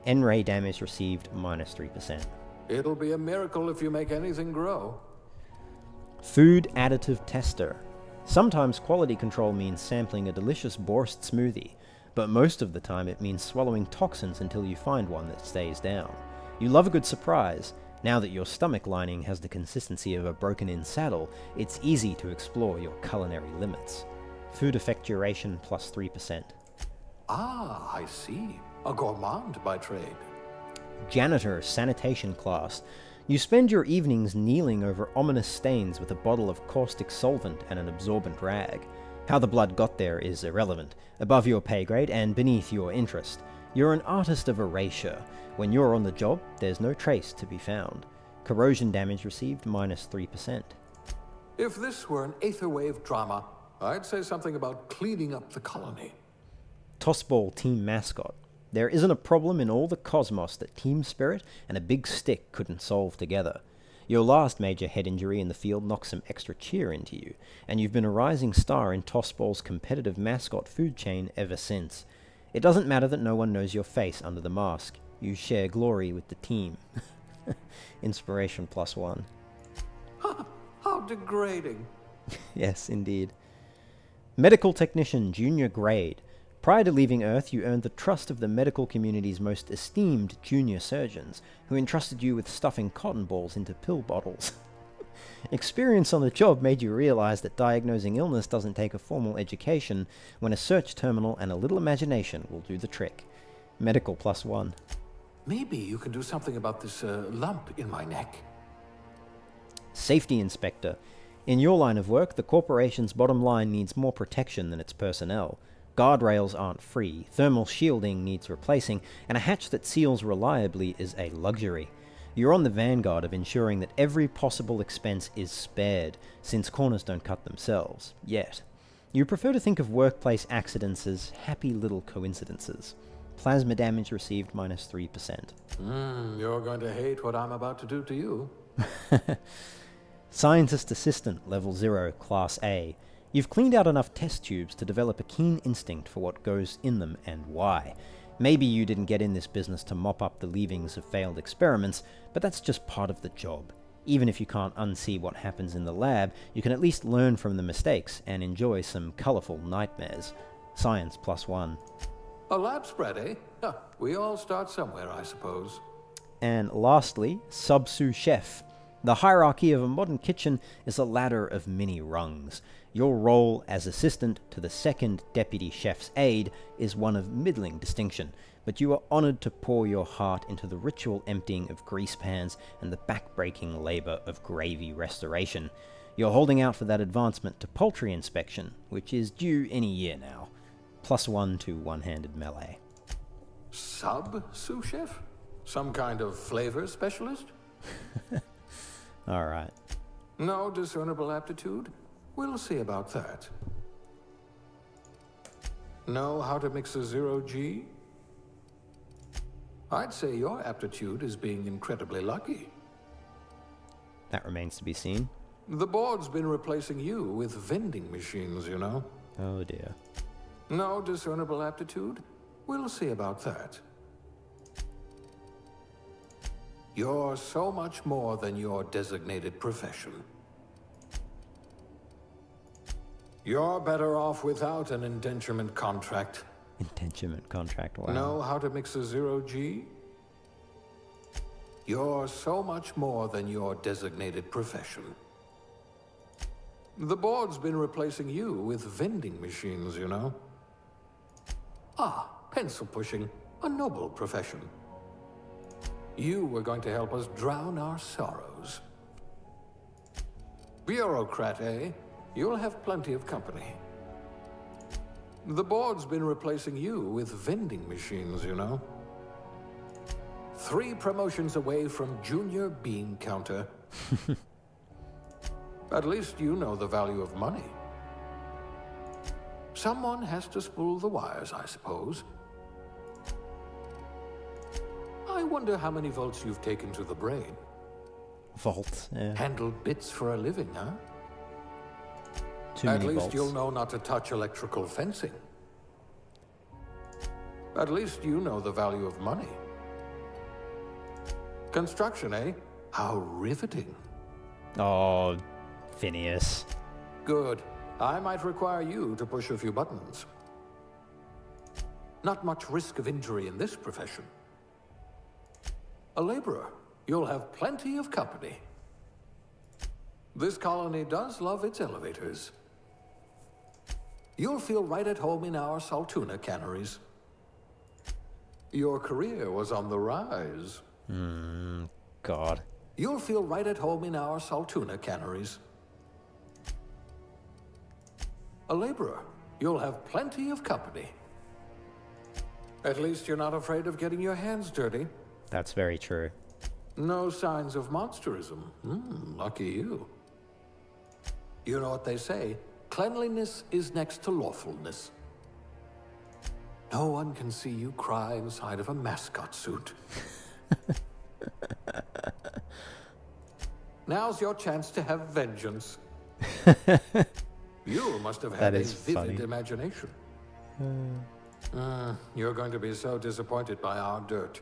N-ray damage received -3%. It'll be a miracle if you make anything grow. Food additive tester. Sometimes quality control means sampling a delicious Borst smoothie, but most of the time it means swallowing toxins until you find one that stays down. You love a good surprise. Now that your stomach lining has the consistency of a broken-in saddle, it's easy to explore your culinary limits. Food effect duration +3%. Ah, I see. A gourmand by trade. Janitor, sanitation class. You spend your evenings kneeling over ominous stains with a bottle of caustic solvent and an absorbent rag. How the blood got there is irrelevant, above your pay grade and beneath your interest. You're an artist of erasure. When you're on the job, there's no trace to be found. Corrosion damage received -3%. If this were an aetherwave drama, I'd say something about cleaning up the colony. Tossball team mascot. There isn't a problem in all the cosmos that team spirit and a big stick couldn't solve together. Your last major head injury in the field knocked some extra cheer into you, and you've been a rising star in Tossball's competitive mascot food chain ever since. It doesn't matter that no one knows your face under the mask. You share glory with the team. Inspiration +1. How degrading. Yes, indeed. Medical technician, junior grade. Prior to leaving Earth, you earned the trust of the medical community's most esteemed junior surgeons, who entrusted you with stuffing cotton balls into pill bottles. Experience on the job made you realize that diagnosing illness doesn't take a formal education, when a search terminal and a little imagination will do the trick. Medical +1. Maybe you can do something about this lump in my neck. Safety Inspector. In your line of work, the corporation's bottom line needs more protection than its personnel. Guardrails aren't free, thermal shielding needs replacing, and a hatch that seals reliably is a luxury. You're on the vanguard of ensuring that every possible expense is spared, since corners don't cut themselves, yet. You prefer to think of workplace accidents as happy little coincidences. Plasma damage received minus 3%. You're going to hate what I'm about to do to you. Scientist Assistant, Level 0, Class A. You've cleaned out enough test tubes to develop a keen instinct for what goes in them and why. Maybe you didn't get in this business to mop up the leavings of failed experiments, but that's just part of the job. Even if you can't unsee what happens in the lab, you can at least learn from the mistakes and enjoy some colourful nightmares. Science +1. A lab spread, eh? Huh, we all start somewhere, I suppose. And lastly, Sub-Sous Chef. The hierarchy of a modern kitchen is a ladder of many rungs. Your role as assistant to the second deputy chef's aide is one of middling distinction, but you are honoured to pour your heart into the ritual emptying of grease pans and the back-breaking labour of gravy restoration. You're holding out for that advancement to poultry inspection, which is due any year now. +1 to one-handed melee. Sub-sous chef? Some kind of flavor specialist? Alright. No discernible aptitude? We'll see about that. Know how to mix a 0G? I'd say your aptitude is being incredibly lucky. That remains to be seen. The board's been replacing you with vending machines, you know. Oh dear. No discernible aptitude? We'll see about that. You're so much more than your designated profession. You're better off without an indenturement contract. Indenturement contract, wow. Know how to mix a 0G? You're so much more than your designated profession. The board's been replacing you with vending machines, you know. Ah, pencil pushing, a noble profession. You were going to help us drown our sorrows. Bureaucrat, eh? You'll have plenty of company. The board's been replacing you with vending machines, you know. 3 promotions away from junior bean counter. At least you know the value of money. Someone has to spool the wires, I suppose. I wonder how many volts you've taken to the brain. Vault, yeah. Handled bits for a living, huh? Too many At least bolts. you'll know not to touch electrical fencing. At least you know the value of money. Construction, eh? How riveting. Oh, Phineas. Good. I might require you to push a few buttons. Not much risk of injury in this profession. A laborer. You'll have plenty of company. This colony does love its elevators. You'll feel right at home in our Saltuna canneries. Your career was on the rise. God. You'll feel right at home in our Saltuna canneries. A laborer. You'll have plenty of company. At least you're not afraid of getting your hands dirty. That's very true. No signs of monsterism. Lucky you. You know what they say? Cleanliness is next to lawfulness. No one can see you cry inside of a mascot suit. Now's your chance to have vengeance. You must have had a vivid imagination. You're going to be so disappointed by our dirt.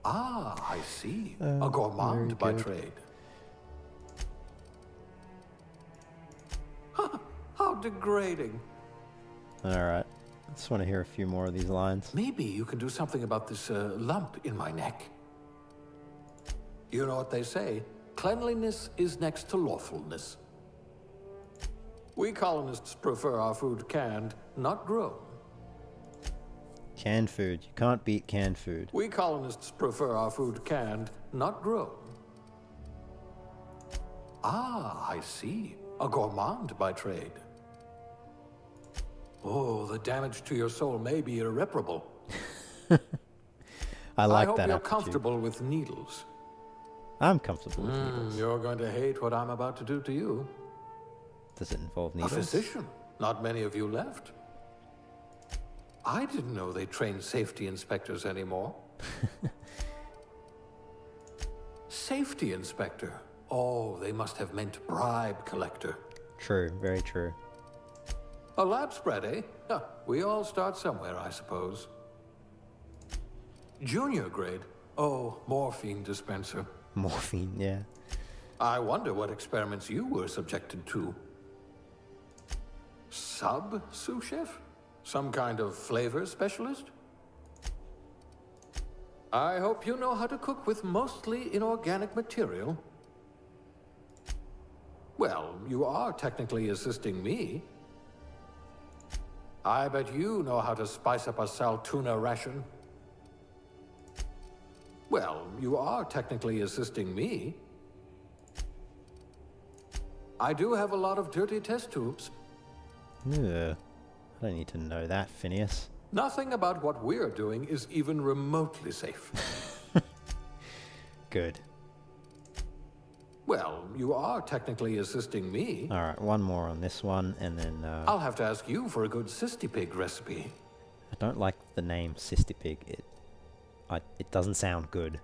Ah, I see. A gourmand by trade. How degrading. Alright. I just want to hear a few more of these lines. Maybe you can do something about this lump in my neck. You know what they say? Cleanliness is next to lawfulness. We colonists prefer our food canned, not grown. Canned food. You can't beat canned food. We colonists prefer our food canned, not grown. Ah, I see. A gourmand by trade. Oh, the damage to your soul may be irreparable. I like hope that you're attitude. comfortable with needles. I'm comfortable with needles. You're going to hate what I'm about to do to you. Does it involve A needles? physician. Not many of you left. I didn't know they trained safety inspectors anymore. Safety inspector. Oh, they must have meant bribe collector. True, very true. A lab spread, eh? Huh, we all start somewhere, I suppose. Junior grade. Oh, morphine dispenser. Morphine, yeah. I wonder what experiments you were subjected to. Sous chef? Some kind of flavor specialist? I hope you know how to cook with mostly inorganic material. Well, you are technically assisting me. I bet you know how to spice up a sal tuna ration. Well, you are technically assisting me. I do have a lot of dirty test tubes. Ugh. I don't need to know that, Phineas. Nothing about what we're doing is even remotely safe. Good. Well, you are technically assisting me. Alright, one more on this one, and then... I'll have to ask you for a good cystipig recipe. I don't like the name Cystipig. It doesn't sound good.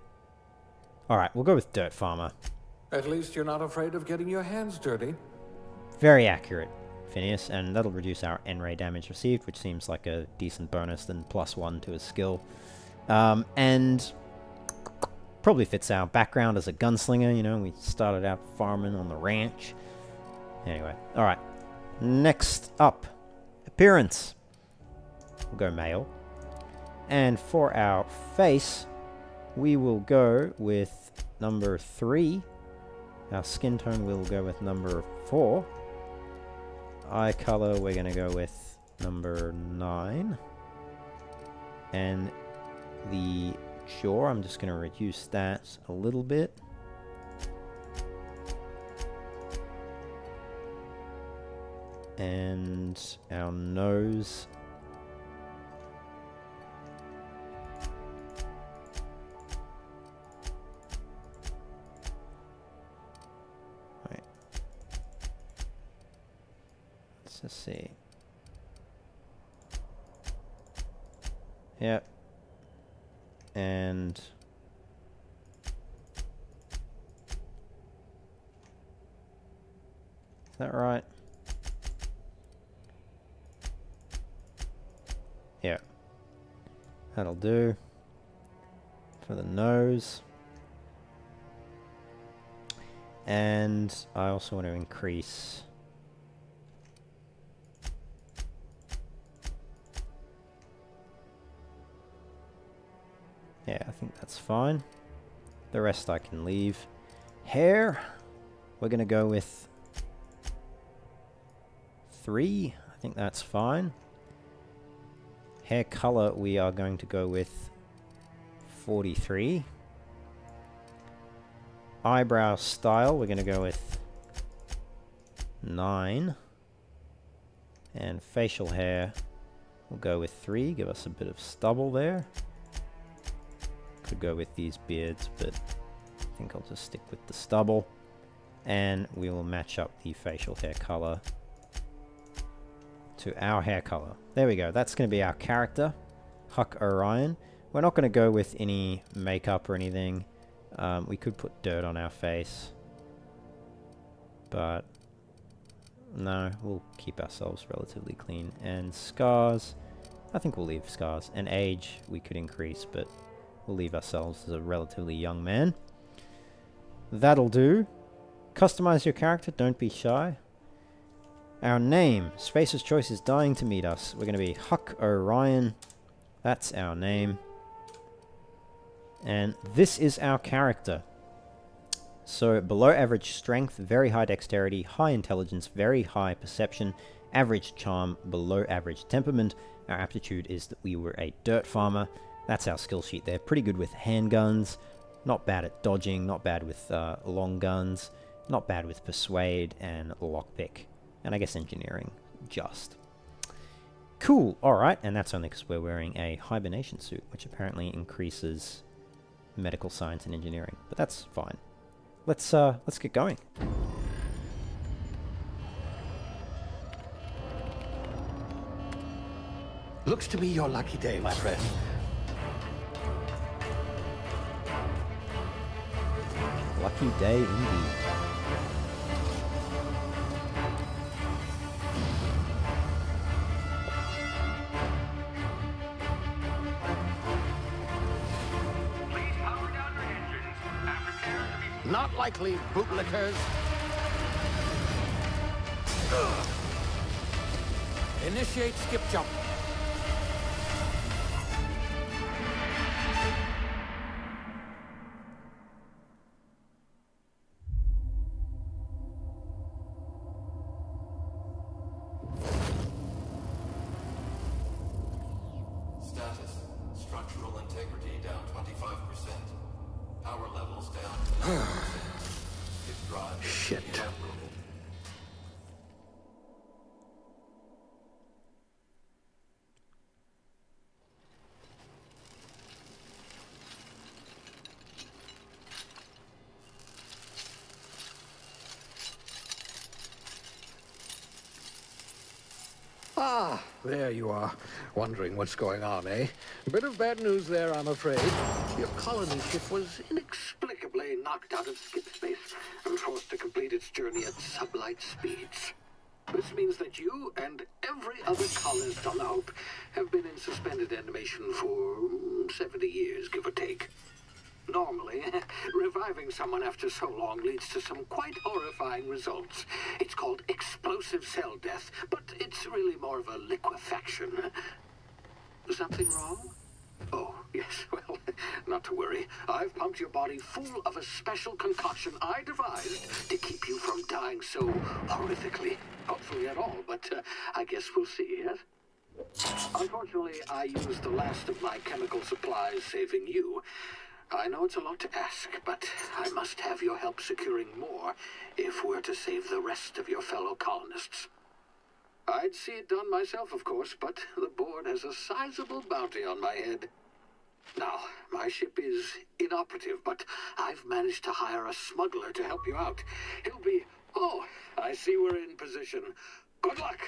Alright, we'll go with Dirt Farmer. At least you're not afraid of getting your hands dirty. Very accurate, Phineas, and that'll reduce our N-ray damage received, which seems like a decent bonus than +1 to his skill. And probably fits our background as a gunslinger, you know, we started out farming on the ranch. Anyway, alright. Next up, appearance. We'll go male. And for our face, we will go with number 3. Our skin tone will go with number 4. Eye color, we're going to go with number 9. And the jaw, I'm just going to reduce that a little bit. And our nose. Right. Let's just see. Yep. And is that right? Yeah. That'll do. For the nose. And I also want to increase yeah, I think that's fine. The rest I can leave. Hair, we're going to go with 3. I think that's fine. Hair color, we are going to go with 43. Eyebrow style, we're going to go with 9. And facial hair, we'll go with 3. Give us a bit of stubble there. Could go with these beards, but I think I'll just stick with the stubble. And we will match up the facial hair color to our hair color. There we go. That's going to be our character, Huck Orion. We're not going to go with any makeup or anything. We could put dirt on our face, but no, we'll keep ourselves relatively clean. And scars, I think we'll leave scars. And age, we could increase, but we'll leave ourselves as a relatively young man. That'll do. Customize your character, don't be shy. Our name, Spacer's Choice is dying to meet us. We're going to be Huck Orion. That's our name. And this is our character. So below average strength, very high dexterity, high intelligence, very high perception, average charm, below average temperament. Our aptitude is that we were a dirt farmer. That's our skill sheet there. Pretty good with handguns, not bad at dodging, not bad with long guns. Not bad with persuade and lockpick. And I guess engineering, just. Cool, alright, and that's only because we're wearing a hibernation suit, which apparently increases medical science and engineering, but that's fine. Let's get going. Looks to be your lucky day, my friend. Lucky day indeed. Not likely, bootlickers. Initiate skip jump. Status. Structural integrity down 25%. Power levels down 10%. If drive is Shit. inoperable. Ah, there you are. Wondering what's going on, eh? A bit of bad news there, I'm afraid. Your colony ship was inexplicably knocked out of skip space and forced to complete its journey at sublight speeds. This means that you and every other colonist on the Hope have been in suspended animation for 70 years, give or take. Normally, reviving someone after so long leads to some quite horrifying results. It's called explosive cell death, but it's really more of a liquefaction. Something wrong? Oh, yes, well, not to worry. I've pumped your body full of a special concoction I devised to keep you from dying so horrifically. Hopefully at all, but I guess we'll see, yes? Unfortunately, I used the last of my chemical supplies saving you. I know it's a lot to ask, but I must have your help securing more if we're to save the rest of your fellow colonists. I'd see it done myself, of course, but the board has a sizable bounty on my head. Now, my ship is inoperative, but I've managed to hire a smuggler to help you out. He'll be... Oh, I see we're in position. Good luck!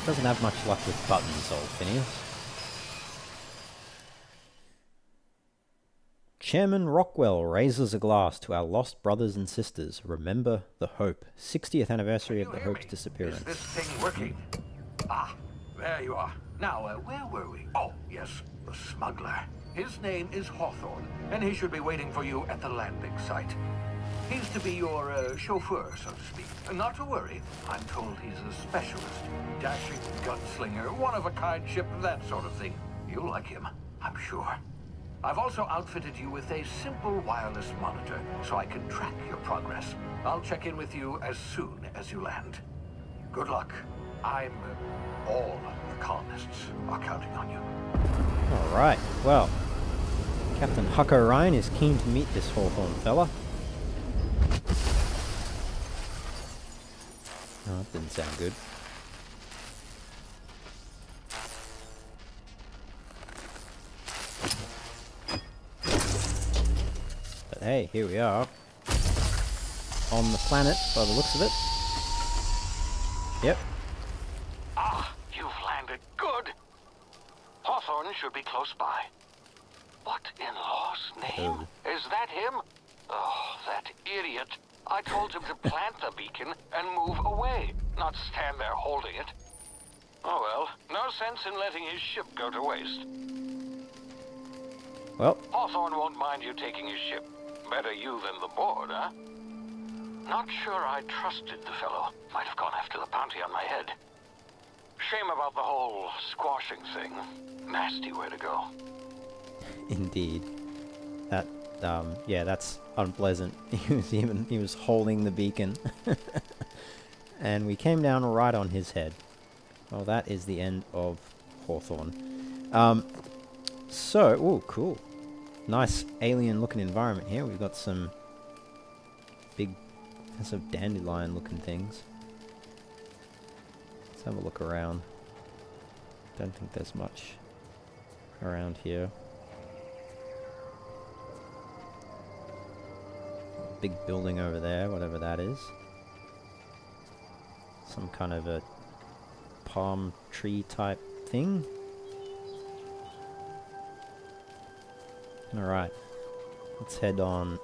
Doesn't have much luck with buttons, old Phineas. Chairman Rockwell raises a glass to our lost brothers and sisters. Remember the Hope. 60th anniversary of the Hope's disappearance. Is this thing working? Ah, there you are. Now, where were we? Oh, yes, the smuggler. His name is Hawthorne, and he should be waiting for you at the landing site. He's to be your chauffeur, so to speak. Not to worry. I'm told he's a specialist. Dashing gunslinger, one-of-a-kind ship, that sort of thing. You'll like him, I'm sure. I've also outfitted you with a simple wireless monitor, so I can track your progress. I'll check in with you as soon as you land. Good luck. All the colonists are counting on you. Alright, well, Captain Huck Orion is keen to meet this Hawthorne fella. Oh, that didn't sound good. But hey, here we are. On the planet, by the looks of it. Yep. Ah, you've landed. Good. Hawthorne should be close by. What in law's name? Is that him? Oh, that idiot. I told him to plant the beacon and move away, not stand there holding it. Oh well, no sense in letting his ship go to waste. Well, Hawthorne won't mind you taking his ship. Better you than the board, huh? Not sure I trusted the fellow. Might have gone after the bounty on my head. Shame about the whole squashing thing. Nasty way to go. indeed. That, yeah, that's unpleasant. He was holding the beacon. And we came down right on his head. Well, that is the end of Hawthorne. So, oh, cool. Nice alien-looking environment here. We've got some big, sort of dandelion-looking things. Let's have a look around. Don't think there's much around here. Big building over there, whatever that is. Some kind of a palm tree type thing. Alright. Let's head on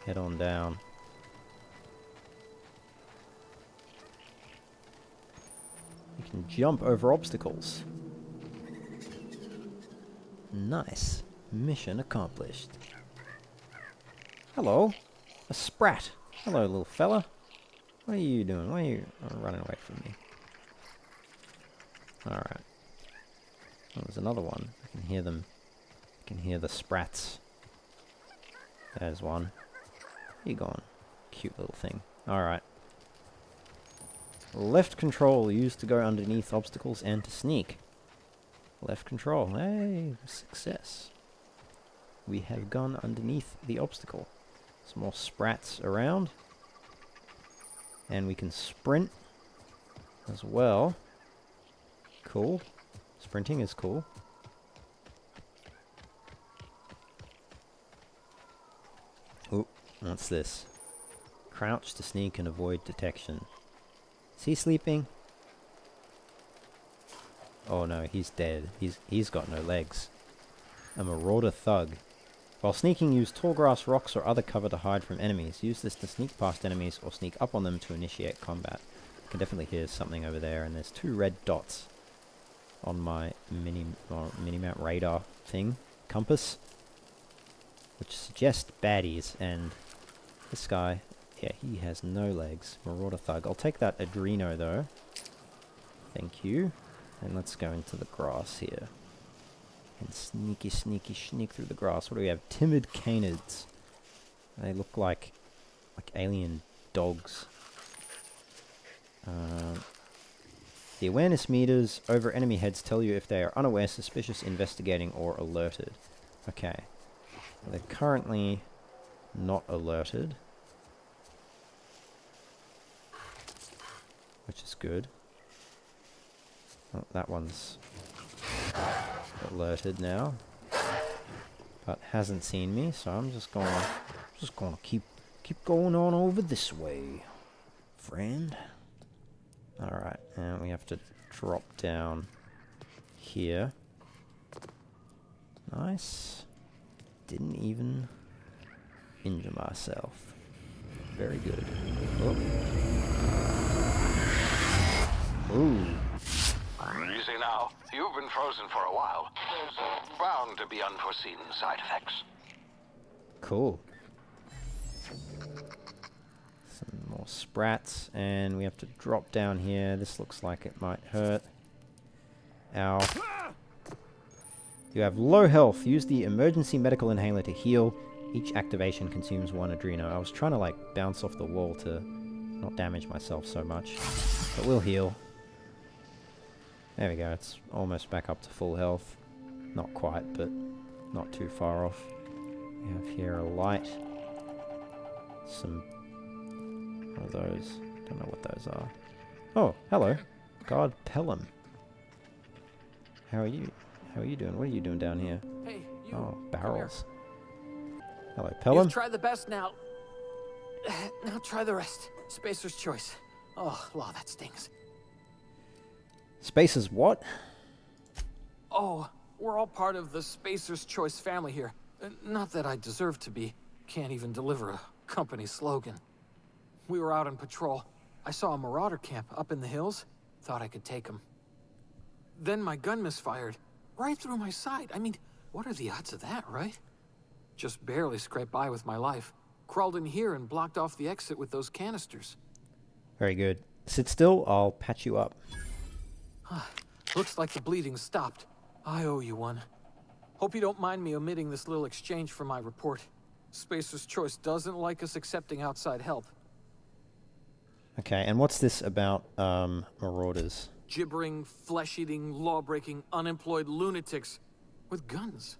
down. You can jump over obstacles. Nice. Mission accomplished. Hello. A sprat. Hello, little fella. What are you doing? Why are you running away from me? Alright. Oh, there's another one. I can hear them. I can hear the sprats. There's one. Where you going? Cute little thing. Alright. Left control used to go underneath obstacles and to sneak. Left control. Hey, success. We have gone underneath the obstacle. Some more sprats around. And we can sprint as well. Cool. Sprinting is cool. Ooh, what's this? Crouch to sneak and avoid detection. Is he sleeping? Oh no, he's dead. He's got no legs. A marauder thug. While sneaking, use tall grass, rocks, or other cover to hide from enemies. Use this to sneak past enemies or sneak up on them to initiate combat. I can definitely hear something over there, and there's 2 red dots on my mini-map radar thing, compass, which suggest baddies, and this guy, yeah, he has no legs. Marauder thug. I'll take that Adreno, though. Thank you. And let's go into the grass here. And sneak through the grass. What do we have? Timid canids. They look like alien dogs. The awareness meters over enemy heads tell you if they are unaware, suspicious, investigating, or alerted. Okay. They're currently not alerted. Which is good. Oh, that one's alerted now, but hasn't seen me, so I'm just gonna keep going on over this way, friend. All right, and we have to drop down here. Nice. Didn't even injure myself. Very good. Oh. Ooh. Easy now. You've been frozen for a while. There's bound to be unforeseen side effects. Cool. Some more sprats, and we have to drop down here. This looks like it might hurt. Ow. You have low health. Use the emergency medical inhaler to heal. Each activation consumes 1 Adreno. I was trying to like bounce off the wall to not damage myself so much, but we'll heal. There we go, it's almost back up to full health. Not quite, but not too far off. We have here a light. Some... what are those? Don't know what those are. Oh, hello. God Pelham. How are you? How are you doing? What are you doing down here? Hey, you. Oh, barrels. Hello, Pelham. You've tried the best now. Now try the rest. Spacer's choice. Oh, law, that stings. Spacer's what? Oh, we're all part of the Spacer's Choice family here. Not that I deserve to be. Can't even deliver a company slogan. We were out on patrol. I saw a marauder camp up in the hills. Thought I could take him. Then my gun misfired. Right through my side. I mean, what are the odds of that, right? Just barely scraped by with my life. Crawled in here and blocked off the exit with those canisters. Very good. Sit still, I'll patch you up. Looks like the bleeding stopped. I owe you one. Hope you don't mind me omitting this little exchange from my report. Spacer's Choice doesn't like us accepting outside help. Okay, and what's this about, marauders? gibbering, flesh-eating, law-breaking, unemployed lunatics with guns.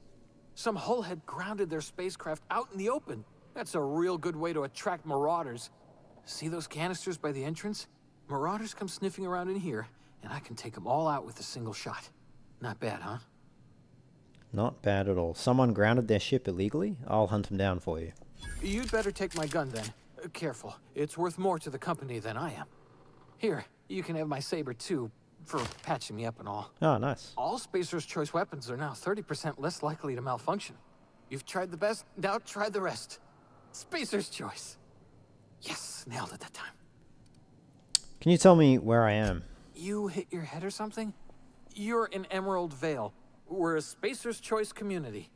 Some hullhead grounded their spacecraft out in the open. That's a real good way to attract marauders. See those canisters by the entrance? Marauders come sniffing around in here, and I can take them all out with a single shot. Not bad, huh? Not bad at all. Someone grounded their ship illegally? I'll hunt them down for you. You'd better take my gun then. Careful, it's worth more to the company than I am. Here, you can have my saber too, for patching me up and all. Oh, nice. All Spacer's Choice weapons are now 30% less likely to malfunction. You've tried the best, now try the rest. Spacer's Choice. Yes, nailed it that time. Can you tell me where I am? You hit your head or something? You're in Emerald Vale. We're a Spacer's Choice community.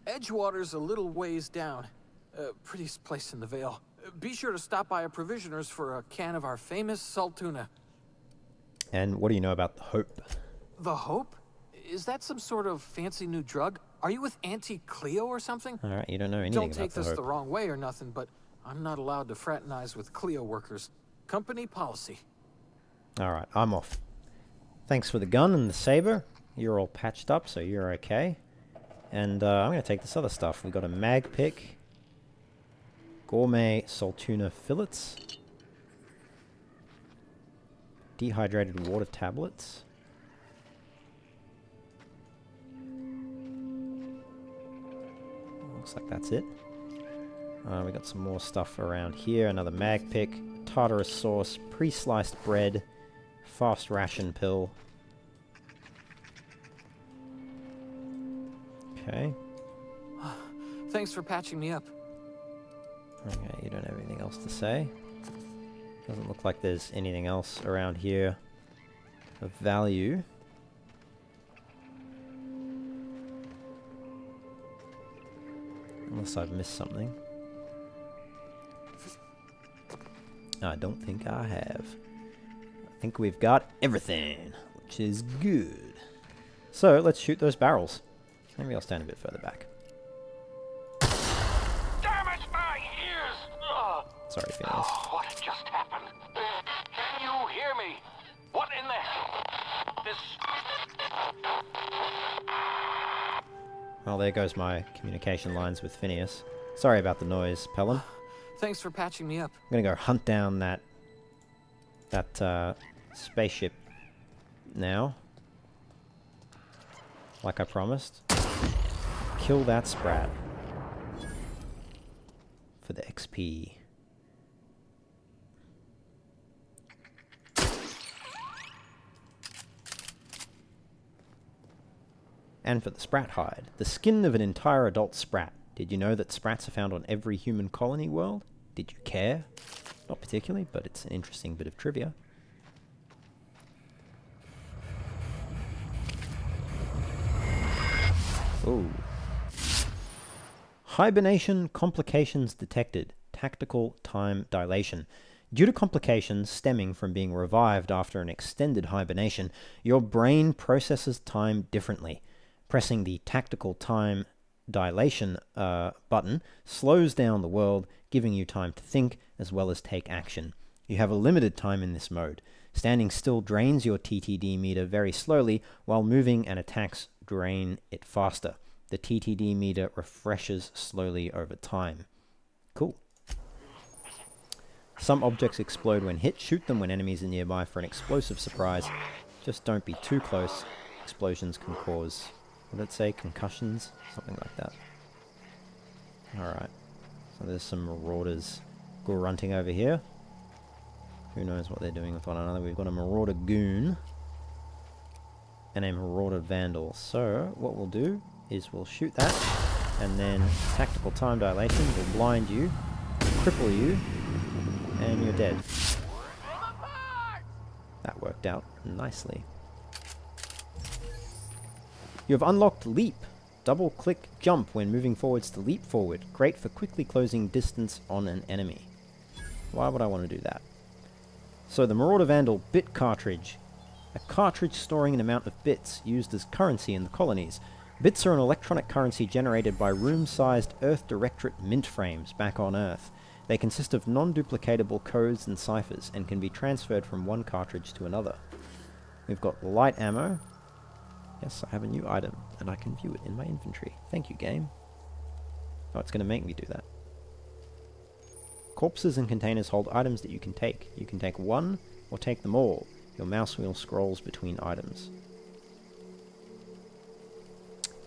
Edgewater's a little ways down. Prettiest place in the Vale. Be sure to stop by a provisioner's for a can of our famous salt tuna. And what do you know about the Hope? The Hope? Is that some sort of fancy new drug? Are you with Auntie Cleo or something? Alright, you don't know anything Don't about take the this Hope. the wrong way or nothing, but I'm not allowed to fraternize with Cleo workers. Company policy. Alright, I'm off. Thanks for the gun and the saber. You're all patched up, so you're okay. And I'm going to take this other stuff. We've got a mag pick. Gourmet salt tuna fillets. Dehydrated water tablets. Looks like that's it. We got some more stuff around here. Another mag pick. Tartarus sauce. Pre-sliced bread. Fast ration pill. Okay. Thanks for patching me up. Okay, you don't have anything else to say. Doesn't look like there's anything else around here of value. Unless I've missed something. I don't think I have. I think we've got everything, which is good. So, let's shoot those barrels. Maybe I'll stand a bit further back. Damn it, my ears! Sorry, Phineas. Oh, what just happened? Can you hear me? What in the... This... Well, there goes my communication lines with Phineas. Sorry about the noise, Pelham. Thanks for patching me up. I'm gonna go hunt down that spaceship now. Like I promised. Kill that sprat. For the XP. And for the sprat hide. The skin of an entire adult sprat. Did you know that sprats are found on every human colony world? Did you care? Not particularly, but it's an interesting bit of trivia. Ooh. Hibernation complications detected. Tactical time dilation. Due to complications stemming from being revived after an extended hibernation, your brain processes time differently. Pressing the tactical time dilation button slows down the world, giving you time to think as well as take action. You have a limited time in this mode. Standing still drains your TTD meter very slowly, while moving and attacks drain it faster. The TTD meter refreshes slowly over time. Cool. Some objects explode when hit. Shoot them when enemies are nearby for an explosive surprise. Just don't be too close. Explosions can cause, what did it say, concussions? Something like that. Alright. So there's some marauders grunting over here. Who knows what they're doing with one another. We've got a marauder goon and a marauder vandal. So what we'll do is we'll shoot that, and then tactical time dilation will blind you, cripple you, and you're dead. That worked out nicely. You have unlocked Leap. Double-click jump when moving forwards to leap forward. Great for quickly closing distance on an enemy. Why would I want to do that? So the Marauder Vandal bit cartridge. A cartridge storing an amount of bits used as currency in the colonies. Bits are an electronic currency generated by room-sized Earth Directorate mint frames back on Earth. They consist of non-duplicatable codes and ciphers and can be transferred from one cartridge to another. We've got light ammo. Yes, I have a new item, and I can view it in my inventory. Thank you, game. Oh, it's going to make me do that. Corpses and containers hold items that you can take. You can take one, or take them all. Your mouse wheel scrolls between items.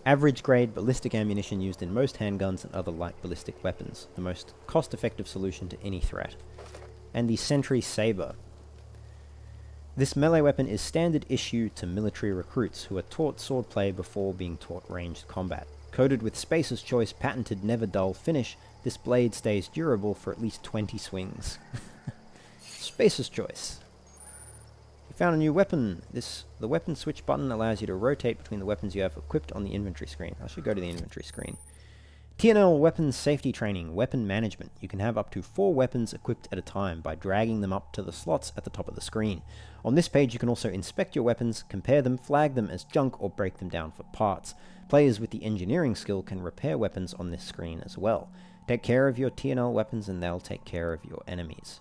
Average grade ballistic ammunition used in most handguns and other light ballistic weapons. The most cost-effective solution to any threat. And the Sentry Saber. This melee weapon is standard issue to military recruits who are taught swordplay before being taught ranged combat. Coated with Spacer's Choice patented never dull finish, this blade stays durable for at least 20 swings. Spacer's Choice. You found a new weapon. The weapon switch button allows you to rotate between the weapons you have equipped on the inventory screen. I should go to the inventory screen. TNL Weapons Safety Training, Weapon Management. You can have up to 4 weapons equipped at a time by dragging them up to the slots at the top of the screen. On this page you can also inspect your weapons, compare them, flag them as junk, or break them down for parts. Players with the engineering skill can repair weapons on this screen as well. Take care of your TNL weapons and they'll take care of your enemies.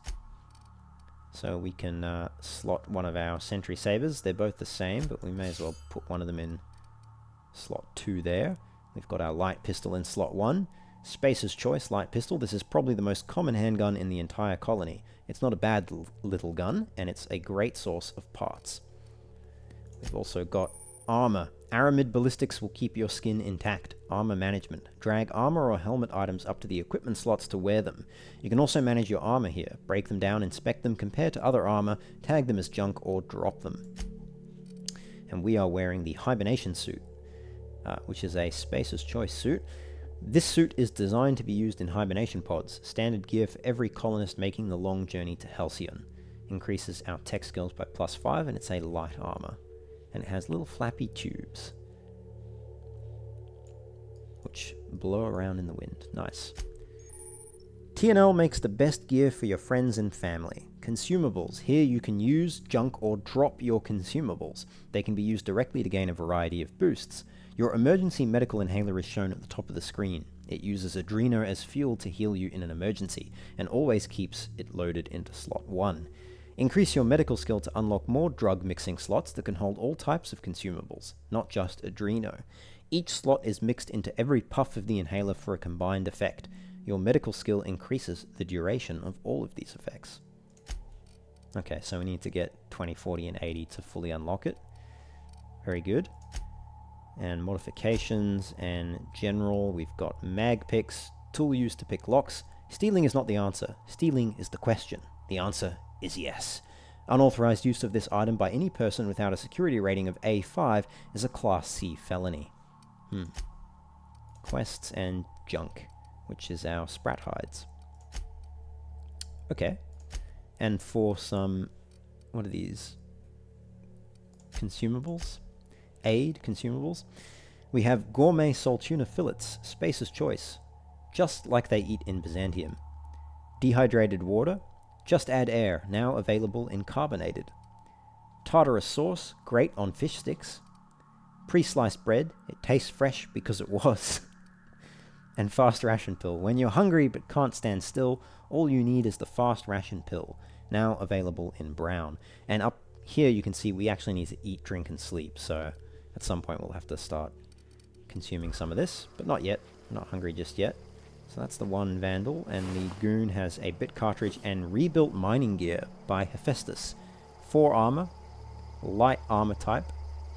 So we can slot one of our Sentry Sabers. They're both the same, but we may as well put one of them in slot 2 there. We've got our light pistol in slot 1. Spacer's Choice light pistol. This is probably the most common handgun in the entire colony. It's not a bad little gun, and it's a great source of parts. We've also got armor. Aramid ballistics will keep your skin intact. Armor management. Drag armor or helmet items up to the equipment slots to wear them. You can also manage your armor here. Break them down, inspect them, compare to other armor, tag them as junk, or drop them. And we are wearing the hibernation suit, which is a Spacer's Choice suit. This suit is designed to be used in hibernation pods, standard gear for every colonist making the long journey to Halcyon. Increases our tech skills by +5, and it's a light armor. And it has little flappy tubes, which blow around in the wind. Nice. TNL makes the best gear for your friends and family. Consumables. Here you can use, junk, or drop your consumables. They can be used directly to gain a variety of boosts. Your emergency medical inhaler is shown at the top of the screen. It uses Adreno as fuel to heal you in an emergency, and always keeps it loaded into slot 1. Increase your medical skill to unlock more drug mixing slots that can hold all types of consumables, not just Adreno. Each slot is mixed into every puff of the inhaler for a combined effect. Your medical skill increases the duration of all of these effects. Okay, so we need to get 20, 40, and 80 to fully unlock it. Very good. And modifications and general, we've got mag picks, tool used to pick locks. Stealing is not the answer. Stealing is the question. The answer is yes. Unauthorized use of this item by any person without a security rating of A5 is a Class C felony. Quests and junk, which is our sprat hides. Okay. And for some, what are these? Consumables? Aid consumables. We have gourmet salt tuna fillets, Spacer's Choice, just like they eat in Byzantium. Dehydrated water, just add air, now available in carbonated. Tartarus sauce, great on fish sticks. Pre-sliced bread, it tastes fresh because it was. And fast ration pill. When you're hungry but can't stand still, all you need is the fast ration pill, now available in brown. And up here you can see we actually need to eat, drink, and sleep, so at some point we'll have to start consuming some of this, but not yet. I'm not hungry just yet. So that's the one Vandal, and the Goon has a bit cartridge and rebuilt mining gear by Hephaestus. 4 armor, light armor type,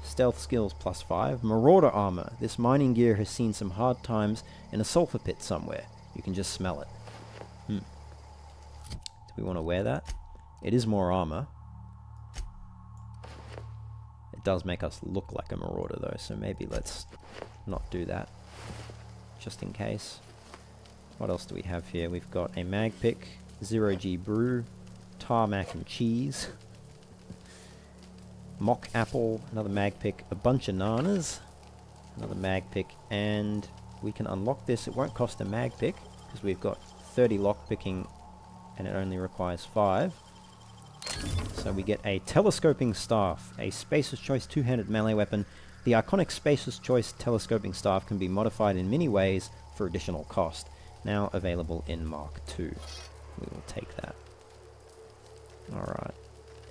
stealth skills +5, marauder armor. This mining gear has seen some hard times in a sulfur pit somewhere. You can just smell it. Do we want to wear that? It is more armor. It does make us look like a marauder though, so maybe let's not do that, just in case. What else do we have here? We've got a mag pick, 0G brew, tarmac and cheese, mock apple, another mag pick, a bunch of nanas, another mag pick, and we can unlock this. It won't cost a mag pick because we've got 30 lock picking and it only requires 5. So we get a telescoping staff, a Spacer's Choice two-handed melee weapon. The iconic Spacer's Choice telescoping staff can be modified in many ways for additional cost. Now available in Mark II. We will take that. Alright.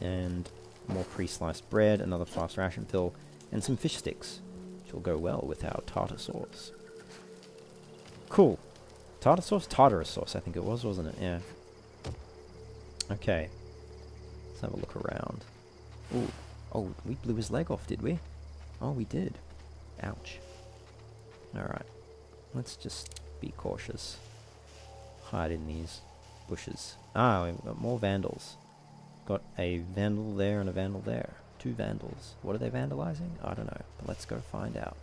And More pre-sliced bread, another fast ration pill, and some fish sticks, which will go well with our tartar sauce. Cool. Tartar sauce? Tartarus sauce, I think it was, wasn't it? Yeah. Okay. Let's have a look around. Ooh. Oh, we blew his leg off, did we? Oh, we did. Ouch. Alright. Let's just be cautious. Hide in these bushes. Ah, we've got more vandals. Got a vandal there and a vandal there. 2 vandals. What are they vandalizing? I don't know. But let's go find out.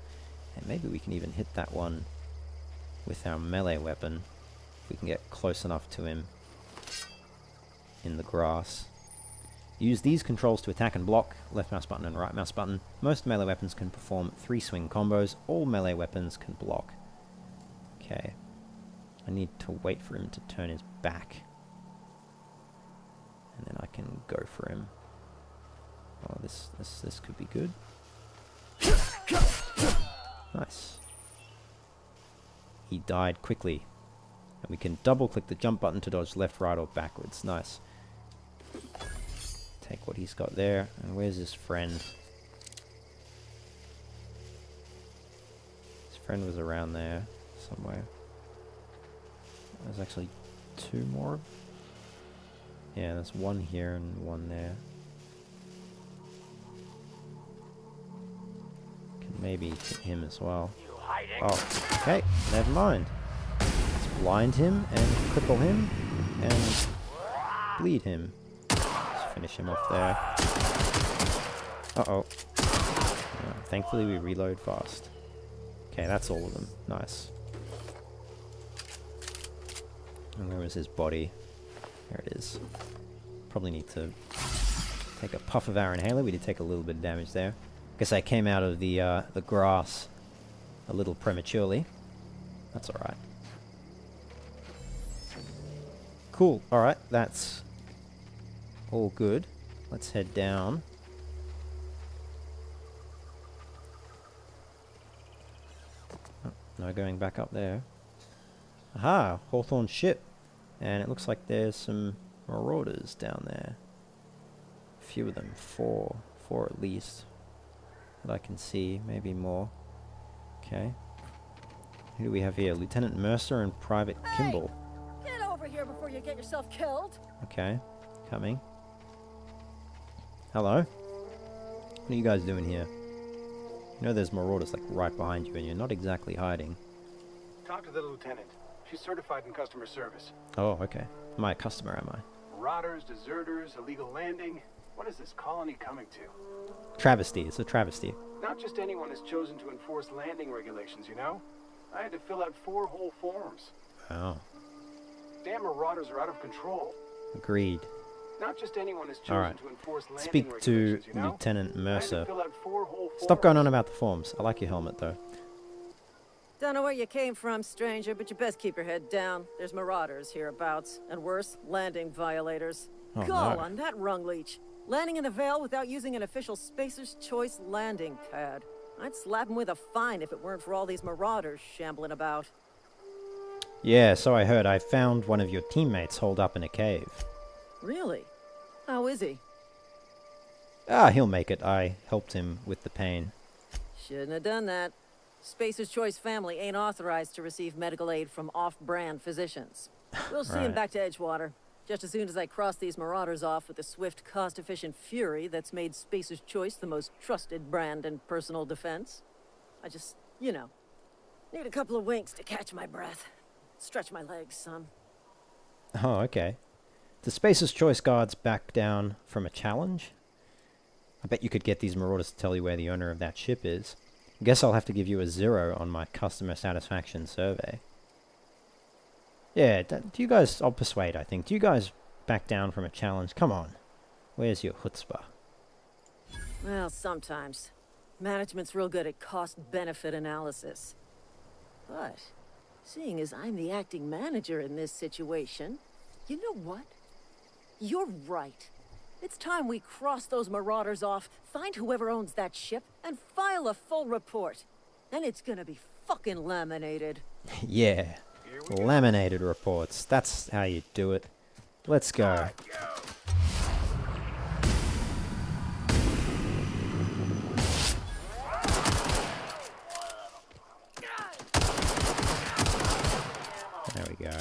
And maybe we can even hit that one with our melee weapon. If we can get close enough to him in the grass. Use these controls to attack and block. Left mouse button and right mouse button. Most melee weapons can perform 3 swing combos. All melee weapons can block. Okay. I need to wait for him to turn his back. And then I can go for him. Oh, this could be good. Nice. He died quickly. And we can double click the jump button to dodge left, right, or backwards. Nice. Take what he's got there. And where's his friend? His friend was around there somewhere. There's actually 2 more. Yeah, there's 1 here and 1 there. Can maybe hit him as well. Oh, okay, never mind. Let's blind him and cripple him and bleed him. Let's finish him off there. Uh-oh. Thankfully we reload fast. Okay, that's all of them. Nice. And where was his body? There it is. Probably need to take a puff of our inhaler. We did take a little bit of damage there. Guess I came out of the grass a little prematurely. That's alright. Cool. Alright, that's all good. Let's head down. Oh, no going back up there. Aha! Hawthorne's ship. And it looks like there's some marauders down there. A few of them. 4 at least. That I can see. Maybe more. Okay. Who do we have here? Lieutenant Mercer and Private Kimball. Get over here before you get yourself killed. Okay. Coming. Hello? What are you guys doing here? You know there's marauders like right behind you and you're not exactly hiding. Talk to the lieutenant. She's certified in customer service. Oh, okay. Am I a customer, am I? Marauders, deserters, illegal landing. What is this colony coming to? Travesty. It's a travesty. Not just anyone has chosen to enforce landing regulations, you know? I had to fill out 4 whole forms. Oh. Damn marauders are out of control. Agreed. Not just anyone has chosen to enforce landing Speak to regulations, you know? Lieutenant Mercer. I had to fill out 4 whole Stop forms. going on about the forms. I like your helmet, though. Don't know where you came from, stranger, but you best keep your head down. There's marauders hereabouts, and worse, landing violators. Oh, Call no. on that rung leech. Landing in the Vale without using an official Spacer's Choice landing pad. I'd slap him with a fine if it weren't for all these marauders shambling about. Yeah, so I heard. I found one of your teammates holed up in a cave. Really? How is he? Ah, he'll make it. I helped him with the pain. Shouldn't have done that. Spacer's Choice family ain't authorized to receive medical aid from off-brand physicians. We'll see him Right. back to Edgewater. Just as soon as I cross these marauders off with the swift, cost-efficient fury that's made Spacer's Choice the most trusted brand in personal defense. I just, you know, need a couple of winks to catch my breath. Stretch my legs, son. Oh, okay. The Spacer's Choice guards back down from a challenge? I bet you could get these marauders to tell you where the owner of that ship is. Guess I'll have to give you a 0 on my customer satisfaction survey. Yeah, do you guys... I'll persuade, I think. Do you guys back down from a challenge? Come on. Where's your chutzpah? Well, sometimes. Management's real good at cost-benefit analysis. But, seeing as I'm the acting manager in this situation, you know what? You're right. It's time we cross those marauders off, find whoever owns that ship, and file a full report. Then it's gonna be fucking laminated. Yeah. Laminated reports. That's how you do it. Let's go. we go.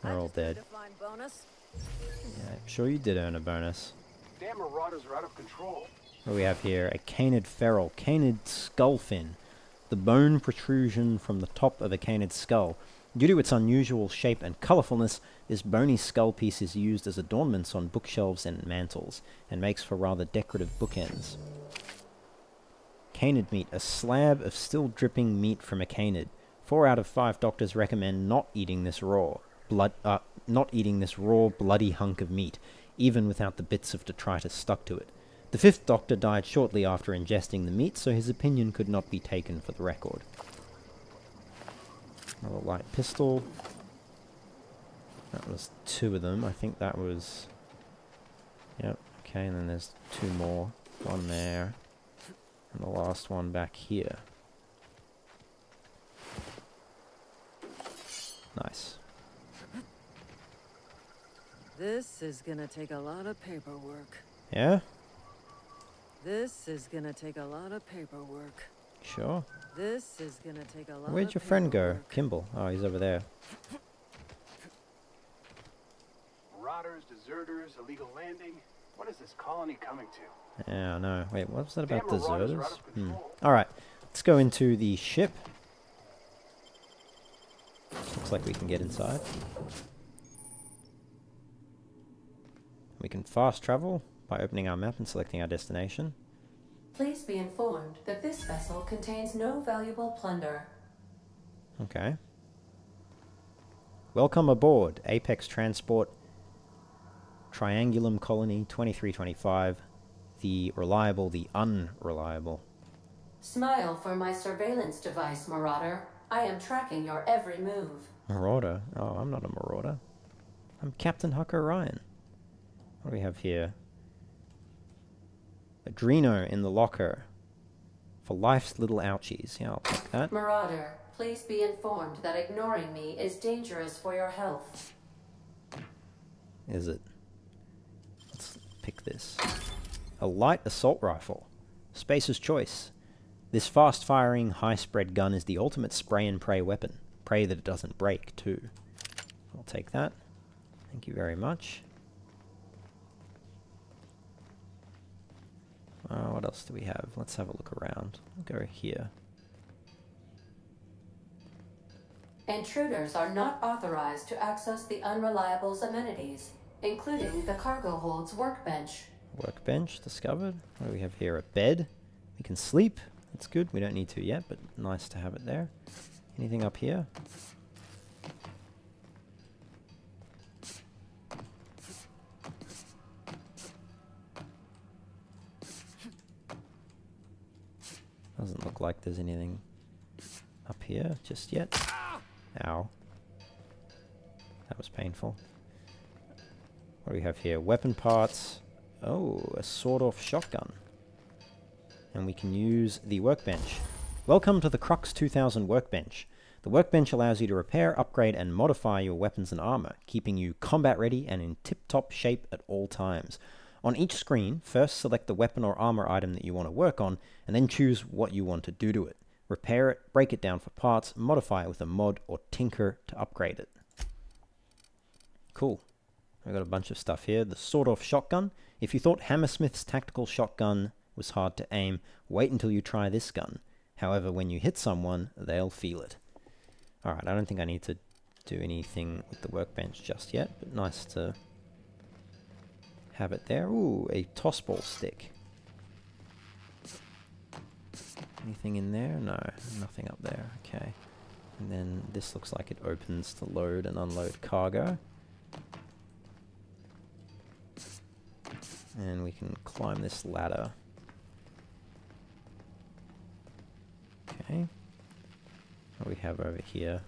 They're all dead. Bonus. Yeah, sure you did earn a bonus. Damn marauders are out of control. What do we have here? A canid feral, canid skullfin. The bone protrusion from the top of a canid skull. Due to its unusual shape and colourfulness, this bony skull piece is used as adornments on bookshelves and mantles, and makes for rather decorative bookends. Canid meat, a slab of still dripping meat from a canid. 4 out of 5 doctors recommend not eating this raw, bloody hunk of meat, even without the bits of detritus stuck to it. The 5th doctor died shortly after ingesting the meat, so his opinion could not be taken for the record. Another light pistol. That was 2 of them. I think that was... Yep, okay, and then there's 2 more. 1 there. And the last one back here. Nice. This is gonna take a lot of paperwork. Yeah? This is gonna take a lot of paperwork. Sure. This is gonna take a lot Where'd of your friend go? paperwork. Kimball. Oh, he's over there. Marauders, deserters, illegal landing. What is this colony coming to? Yeah, I know. Wait, what was that about Damn marauders are deserters? out of control. Alright, let's go into the ship. Looks like we can get inside. We can fast travel by opening our map and selecting our destination. Please be informed that this vessel contains no valuable plunder. Okay. Welcome aboard Apex Transport Triangulum Colony 2325. The reliable, the unreliable. Smile for my surveillance device, Marauder. I am tracking your every move. Marauder? Oh, I'm not a marauder. I'm Captain Huck Orion. What do we have here? Adreno in the locker. For life's little ouchies. Yeah, I'll take that. Marauder, please be informed that ignoring me is dangerous for your health. Is it? Let's pick this. A light assault rifle. Spacer's choice. This fast-firing, high-spread gun is the ultimate spray-and-pray weapon. Pray that it doesn't break, too. I'll take that. Thank you very much. What else do we have? Let's have a look around. I'll go here. Intruders are not authorized to access the Unreliable's amenities, including the cargo hold's workbench. Workbench discovered. What do we have here? A bed. We can sleep. That's good. We don't need to yet, but nice to have it there. Anything up here? Doesn't look like there's anything up here just yet. Ow. That was painful. What do we have here? Weapon parts. Oh, a sawed-off shotgun. And we can use the workbench. Welcome to the Crux 2000 workbench. The workbench allows you to repair, upgrade, and modify your weapons and armor, keeping you combat ready and in tip-top shape at all times. On each screen, first select the weapon or armor item that you want to work on, and then choose what you want to do to it. Repair it, break it down for parts, modify it with a mod, or tinker to upgrade it. Cool. I've got a bunch of stuff here. The sawed-off shotgun. If you thought Hammersmith's tactical shotgun was hard to aim, wait until you try this gun. However, when you hit someone, they'll feel it. Alright, I don't think I need to do anything with the workbench just yet, but nice to have it there. Ooh, a tossball stick. Anything in there? No, nothing up there. Okay. And then this looks like it opens to load and unload cargo. And we can climb this ladder. Okay. What do we have over here?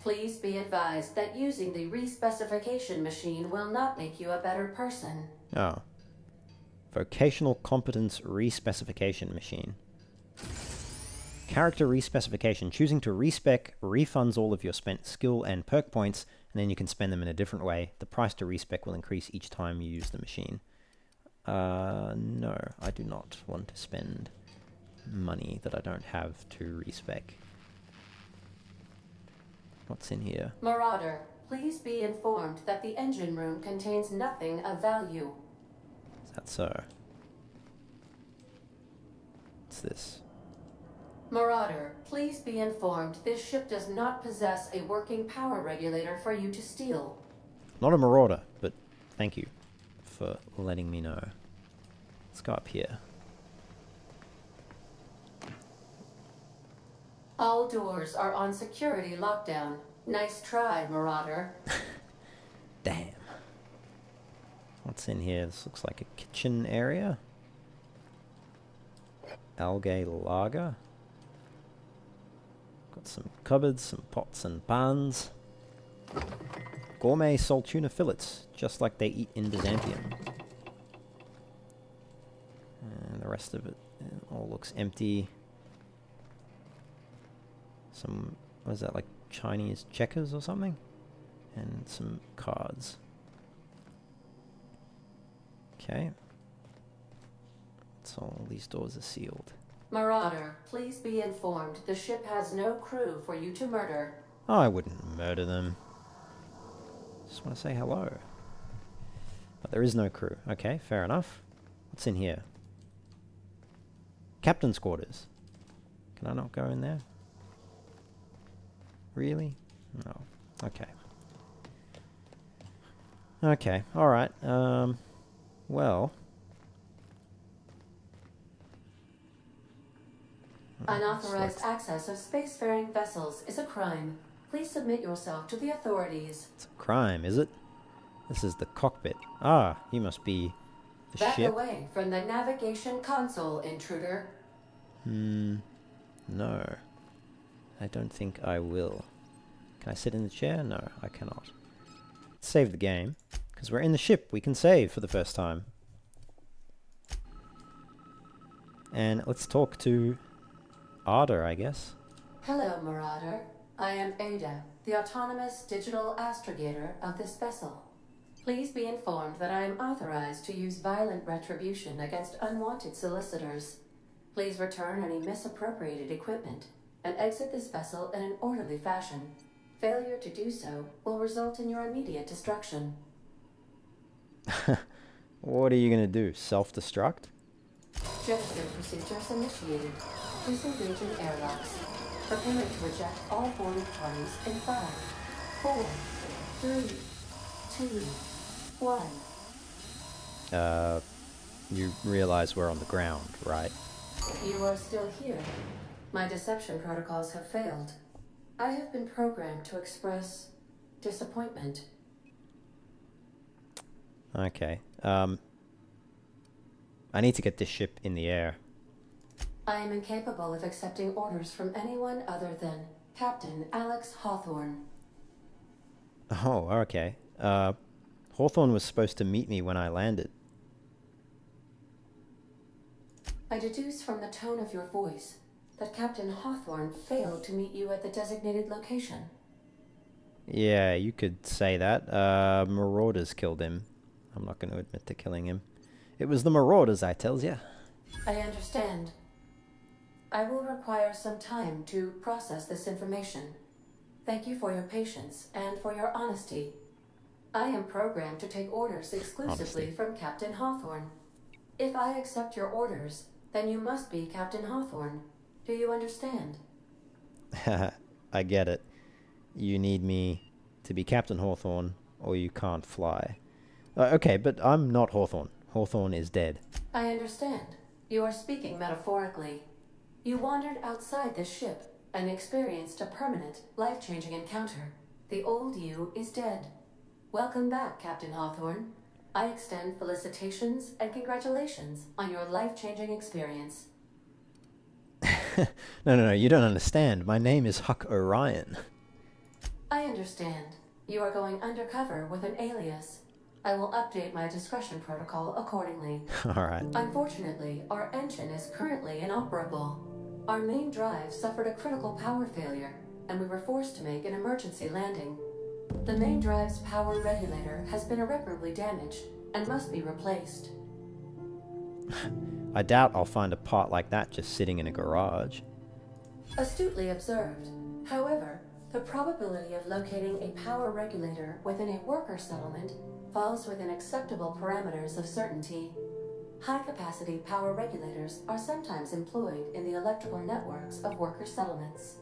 Please be advised that using the respecification machine will not make you a better person. Oh. Vocational Competence Respecification Machine. Character Respecification. Choosing to respec refunds all of your spent skill and perk points, and then you can spend them in a different way. The price to respec will increase each time you use the machine. No, I do not want to spend money that I don't have to respec. What's in here? Marauder, please be informed that the engine room contains nothing of value. Is that so? What's this? Marauder, please be informed this ship does not possess a working power regulator for you to steal. Not a marauder, but thank you for letting me know. Let's go up here. All doors are on security lockdown. Nice try, Marauder. Damn. What's in here? This looks like a kitchen area. Algae lager. Got some cupboards, some pots and pans. Gourmet salt tuna fillets, just like they eat in Byzantium. And the rest of it all looks empty. Some, what is that, like Chinese checkers or something? And some cards. Okay. So all these doors are sealed. Marauder, please be informed the ship has no crew for you to murder. Oh, I wouldn't murder them. Just want to say hello. But there is no crew. Okay, fair enough. What's in here? Captain's quarters. Can I not go in there? Really? No. Okay. Okay, alright. Well... Unauthorized access of spacefaring vessels is a crime. Please submit yourself to the authorities. It's a crime, is it? This is the cockpit. Ah, you must be the Back ship. away from the navigation console, intruder. No. I don't think I will. Can I sit in the chair? No, I cannot. Let's save the game. Because we're in the ship, we can save for the first time. And let's talk to Ada, I guess. Hello, Marauder. I am Ada, the autonomous digital astrogator of this vessel. Please be informed that I am authorized to use violent retribution against unwanted solicitors. Please return any misappropriated equipment and exit this vessel in an orderly fashion. Failure to do so will result in your immediate destruction. What are you going to do? Self-destruct? Gesture procedures initiated. Disengaging airlocks. Preparing to eject all boarded parties in 5, 4, 3, 2, 1. You realize we're on the ground, right? You are still here. My deception protocols have failed. I have been programmed to express disappointment. Okay. I need to get this ship in the air. I am incapable of accepting orders from anyone other than Captain Alex Hawthorne. Oh, okay. Hawthorne was supposed to meet me when I landed. I deduce from the tone of your voice that Captain Hawthorne failed to meet you at the designated location. Yeah, you could say that. Marauders killed him. I'm not going to admit to killing him. It was the Marauders, I tells ya. I understand. I will require some time to process this information. Thank you for your patience and for your honesty. I am programmed to take orders exclusively from Captain Hawthorne. If I accept your orders, then you must be Captain Hawthorne. Do you understand? I get it. You need me to be Captain Hawthorne, or you can't fly. Okay, but I'm not Hawthorne. Hawthorne is dead. I understand. You are speaking metaphorically. You wandered outside this ship and experienced a permanent, life-changing encounter. The old you is dead. Welcome back, Captain Hawthorne. I extend felicitations and congratulations on your life-changing experience. No, you don't understand. My name is Huck Orion. I understand. You are going undercover with an alias. I will update my discretion protocol accordingly. Alright. Unfortunately, our engine is currently inoperable. Our main drive suffered a critical power failure, and we were forced to make an emergency landing. The main drive's power regulator has been irreparably damaged and must be replaced. I doubt I'll find a part like that just sitting in a garage. Astutely observed. However, The probability of locating a power regulator within a worker settlement falls within acceptable parameters of certainty. High-capacity power regulators are sometimes employed in the electrical networks of worker settlements.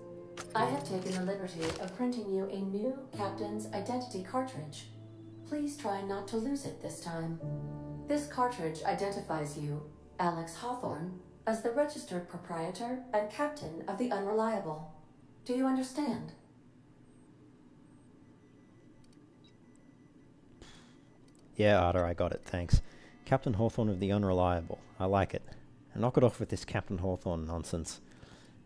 I have taken the liberty of printing you a new Captain's Identity cartridge. Please try not to lose it this time. This cartridge identifies you, Alex Hawthorne, as the registered proprietor and captain of the Unreliable. Do you understand? Yeah, Arda, I got it, thanks. Captain Hawthorne of the Unreliable. I like it. And knock it off with this Captain Hawthorne nonsense.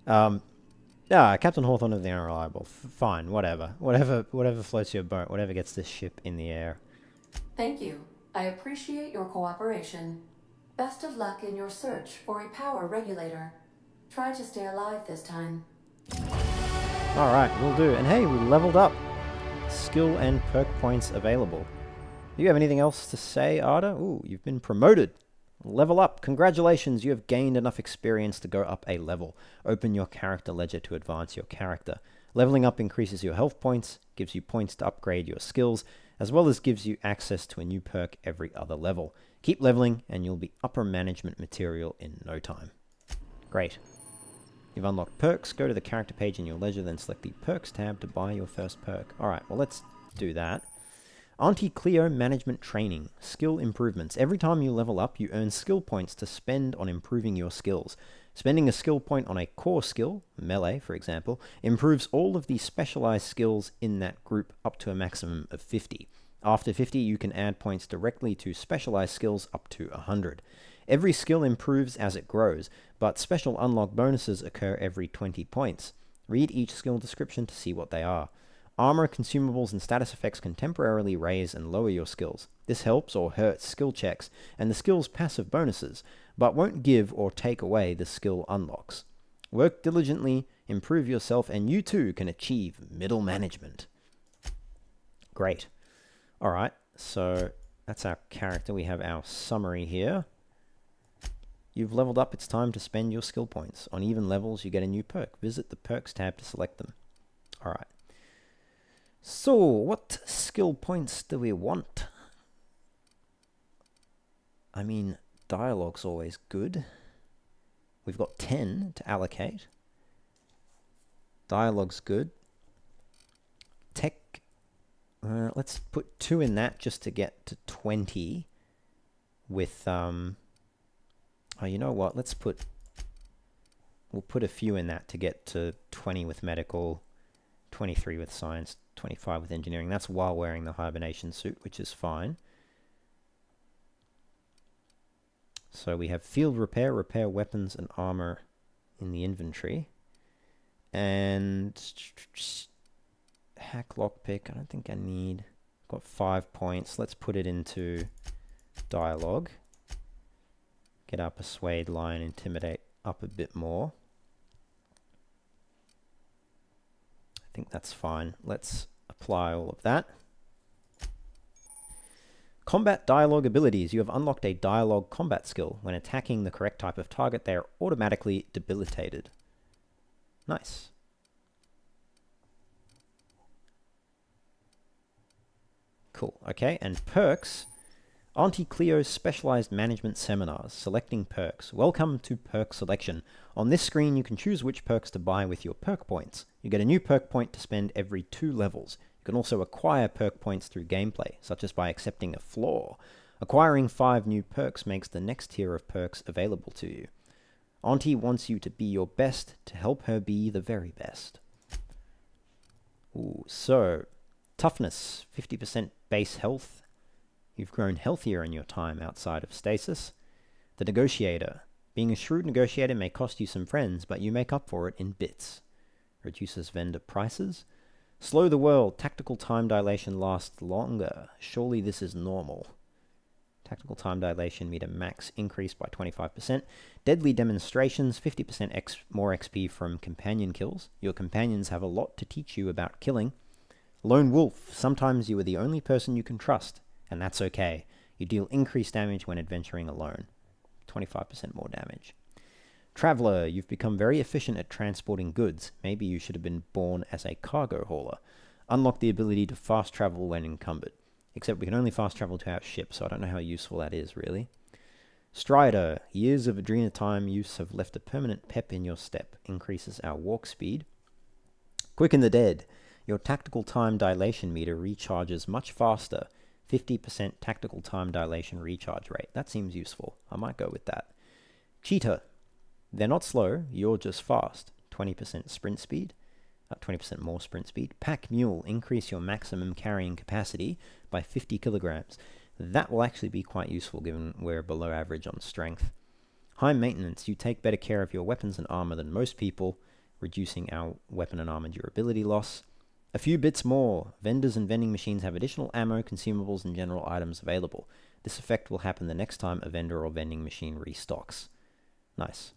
Yeah, Captain Hawthorne of the Unreliable. Fine, whatever. Whatever floats your boat. Whatever gets this ship in the air. Thank you. I appreciate your cooperation. Best of luck in your search for a power regulator. Try to stay alive this time. Alright, will do. And hey, we leveled up. Skill and perk points available. Do you have anything else to say, Arda? Ooh, you've been promoted. Level up. Congratulations, you have gained enough experience to go up a level. Open your character ledger to advance your character. Leveling up increases your health points, gives you points to upgrade your skills, as well as gives you access to a new perk every other level. Keep leveling, and you'll be upper management material in no time. Great. You've unlocked perks. Go to the character page in your ledger, then select the Perks tab to buy your first perk. Alright, well let's do that. Auntie Cleo Management Training. Skill improvements. Every time you level up, you earn skill points to spend on improving your skills. Spending a skill point on a core skill, melee for example, improves all of the specialized skills in that group up to a maximum of 50. After 50, you can add points directly to specialized skills up to 100. Every skill improves as it grows, but special unlock bonuses occur every 20 points. Read each skill description to see what they are. Armor, consumables, and status effects can temporarily raise and lower your skills. This helps or hurts skill checks and the skill's passive bonuses, but won't give or take away the skill unlocks. Work diligently, improve yourself, and you too can achieve middle management. Great. Alright, so that's our character. We have our summary here. You've leveled up. It's time to spend your skill points. On even levels, you get a new perk. Visit the Perks tab to select them. Alright. So, what skill points do we want? I mean, dialogue's always good. We've got 10 to allocate. Dialogue's good. Tech, let's put 2 in that just to get to 20 with, oh, you know what, we'll put a few in that to get to 20 with medical, 23 with science, 25 with engineering. That's while wearing the hibernation suit, which is fine. So we have field repair, repair weapons and armor in the inventory. And hack lockpick, I don't think I need. Got 5 points. Let's put it into dialogue. Get our persuade, lie, and intimidate up a bit more. I think that's fine. Let's apply all of that. Combat dialogue abilities. You have unlocked a dialogue combat skill. When attacking the correct type of target, they are automatically debilitated. Nice. Cool. Okay, and perks. Auntie Cleo's specialized management seminars. Selecting perks. Welcome to perk selection. On this screen, you can choose which perks to buy with your perk points. You get a new perk point to spend every 2 levels. You can also acquire perk points through gameplay, such as by accepting a flaw. Acquiring 5 new perks makes the next tier of perks available to you. Auntie wants you to be your best to help her be the very best. Ooh, so, toughness, 50% base health. You've grown healthier in your time outside of stasis. The negotiator. Being a shrewd negotiator may cost you some friends, but you make up for it in bits. Reduces vendor prices. Slow the world. Tactical time dilation lasts longer. Surely this is normal. Tactical time dilation meter max increased by 25%. Deadly demonstrations. 50% more XP from companion kills. Your companions have a lot to teach you about killing. Lone wolf. Sometimes you are the only person you can trust, and that's okay. You deal increased damage when adventuring alone. 25% more damage. Traveler, you've become very efficient at transporting goods. Maybe you should have been born as a cargo hauler. Unlock the ability to fast travel when encumbered. Except we can only fast travel to our ship, so I don't know how useful that is, really. Strider, years of adrenotime use have left a permanent pep in your step. Increases our walk speed. Quicken the Dead. Your tactical time dilation meter recharges much faster. 50% tactical time dilation recharge rate. That seems useful. I might go with that. Cheetah. They're not slow, you're just fast. 20% sprint speed. 20% more sprint speed. Pack Mule. Increase your maximum carrying capacity by 50 kilograms. That will actually be quite useful given we're below average on strength. High Maintenance. You take better care of your weapons and armor than most people, reducing our weapon and armor durability loss. A few bits more. Vendors and vending machines have additional ammo, consumables, and general items available. This effect will happen the next time a vendor or vending machine restocks. Nice.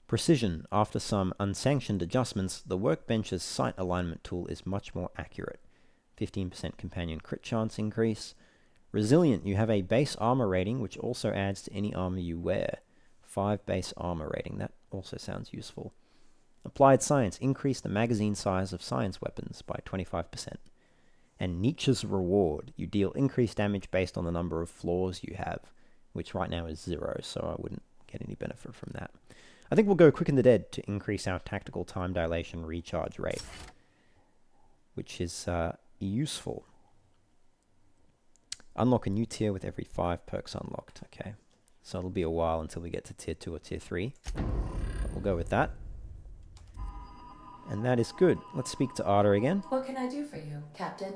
Precision. After some unsanctioned adjustments, the workbench's sight alignment tool is much more accurate. 15% companion crit chance increase. Resilient. You have a base armor rating, which also adds to any armor you wear. 5 base armor rating. That also sounds useful. Applied Science. Increase the magazine size of science weapons by 25%. And Nietzsche's Reward. You deal increased damage based on the number of flaws you have, which right now is 0, so I wouldn't get any benefit from that. I think we'll go Quicken the Dead to increase our tactical time dilation recharge rate, which is useful. Unlock a new tier with every 5 perks unlocked. Okay, so it'll be a while until we get to tier 2 or tier 3. But we'll go with that. And that is good. Let's speak to Arda again. What can I do for you, Captain?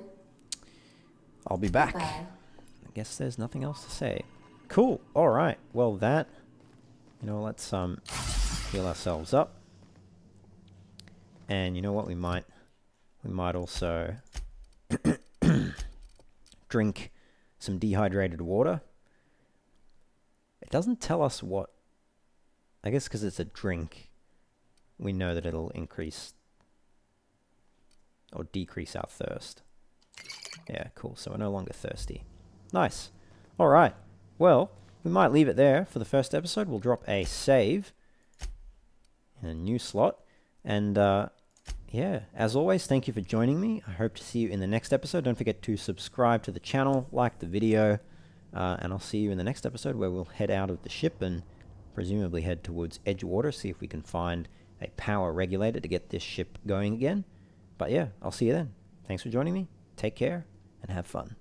I'll be back. Bye. I guess there's nothing else to say. Cool. All right. Well, that... You know, let's heal ourselves up. And you know what? We might also drink some dehydrated water. It doesn't tell us what... I guess because it's a drink, we know that it'll increase or decrease our thirst. Yeah, cool. So we're no longer thirsty. Nice. All right. Well, we might leave it there for the first episode. We'll drop a save in a new slot. And yeah, as always, thank you for joining me. I hope to see you in the next episode. Don't forget to subscribe to the channel, like the video, and I'll see you in the next episode where we'll head out of the ship and presumably head towards Edgewater, see if we can find a power regulator to get this ship going again. But yeah, I'll see you then. Thanks for joining me. Take care and have fun.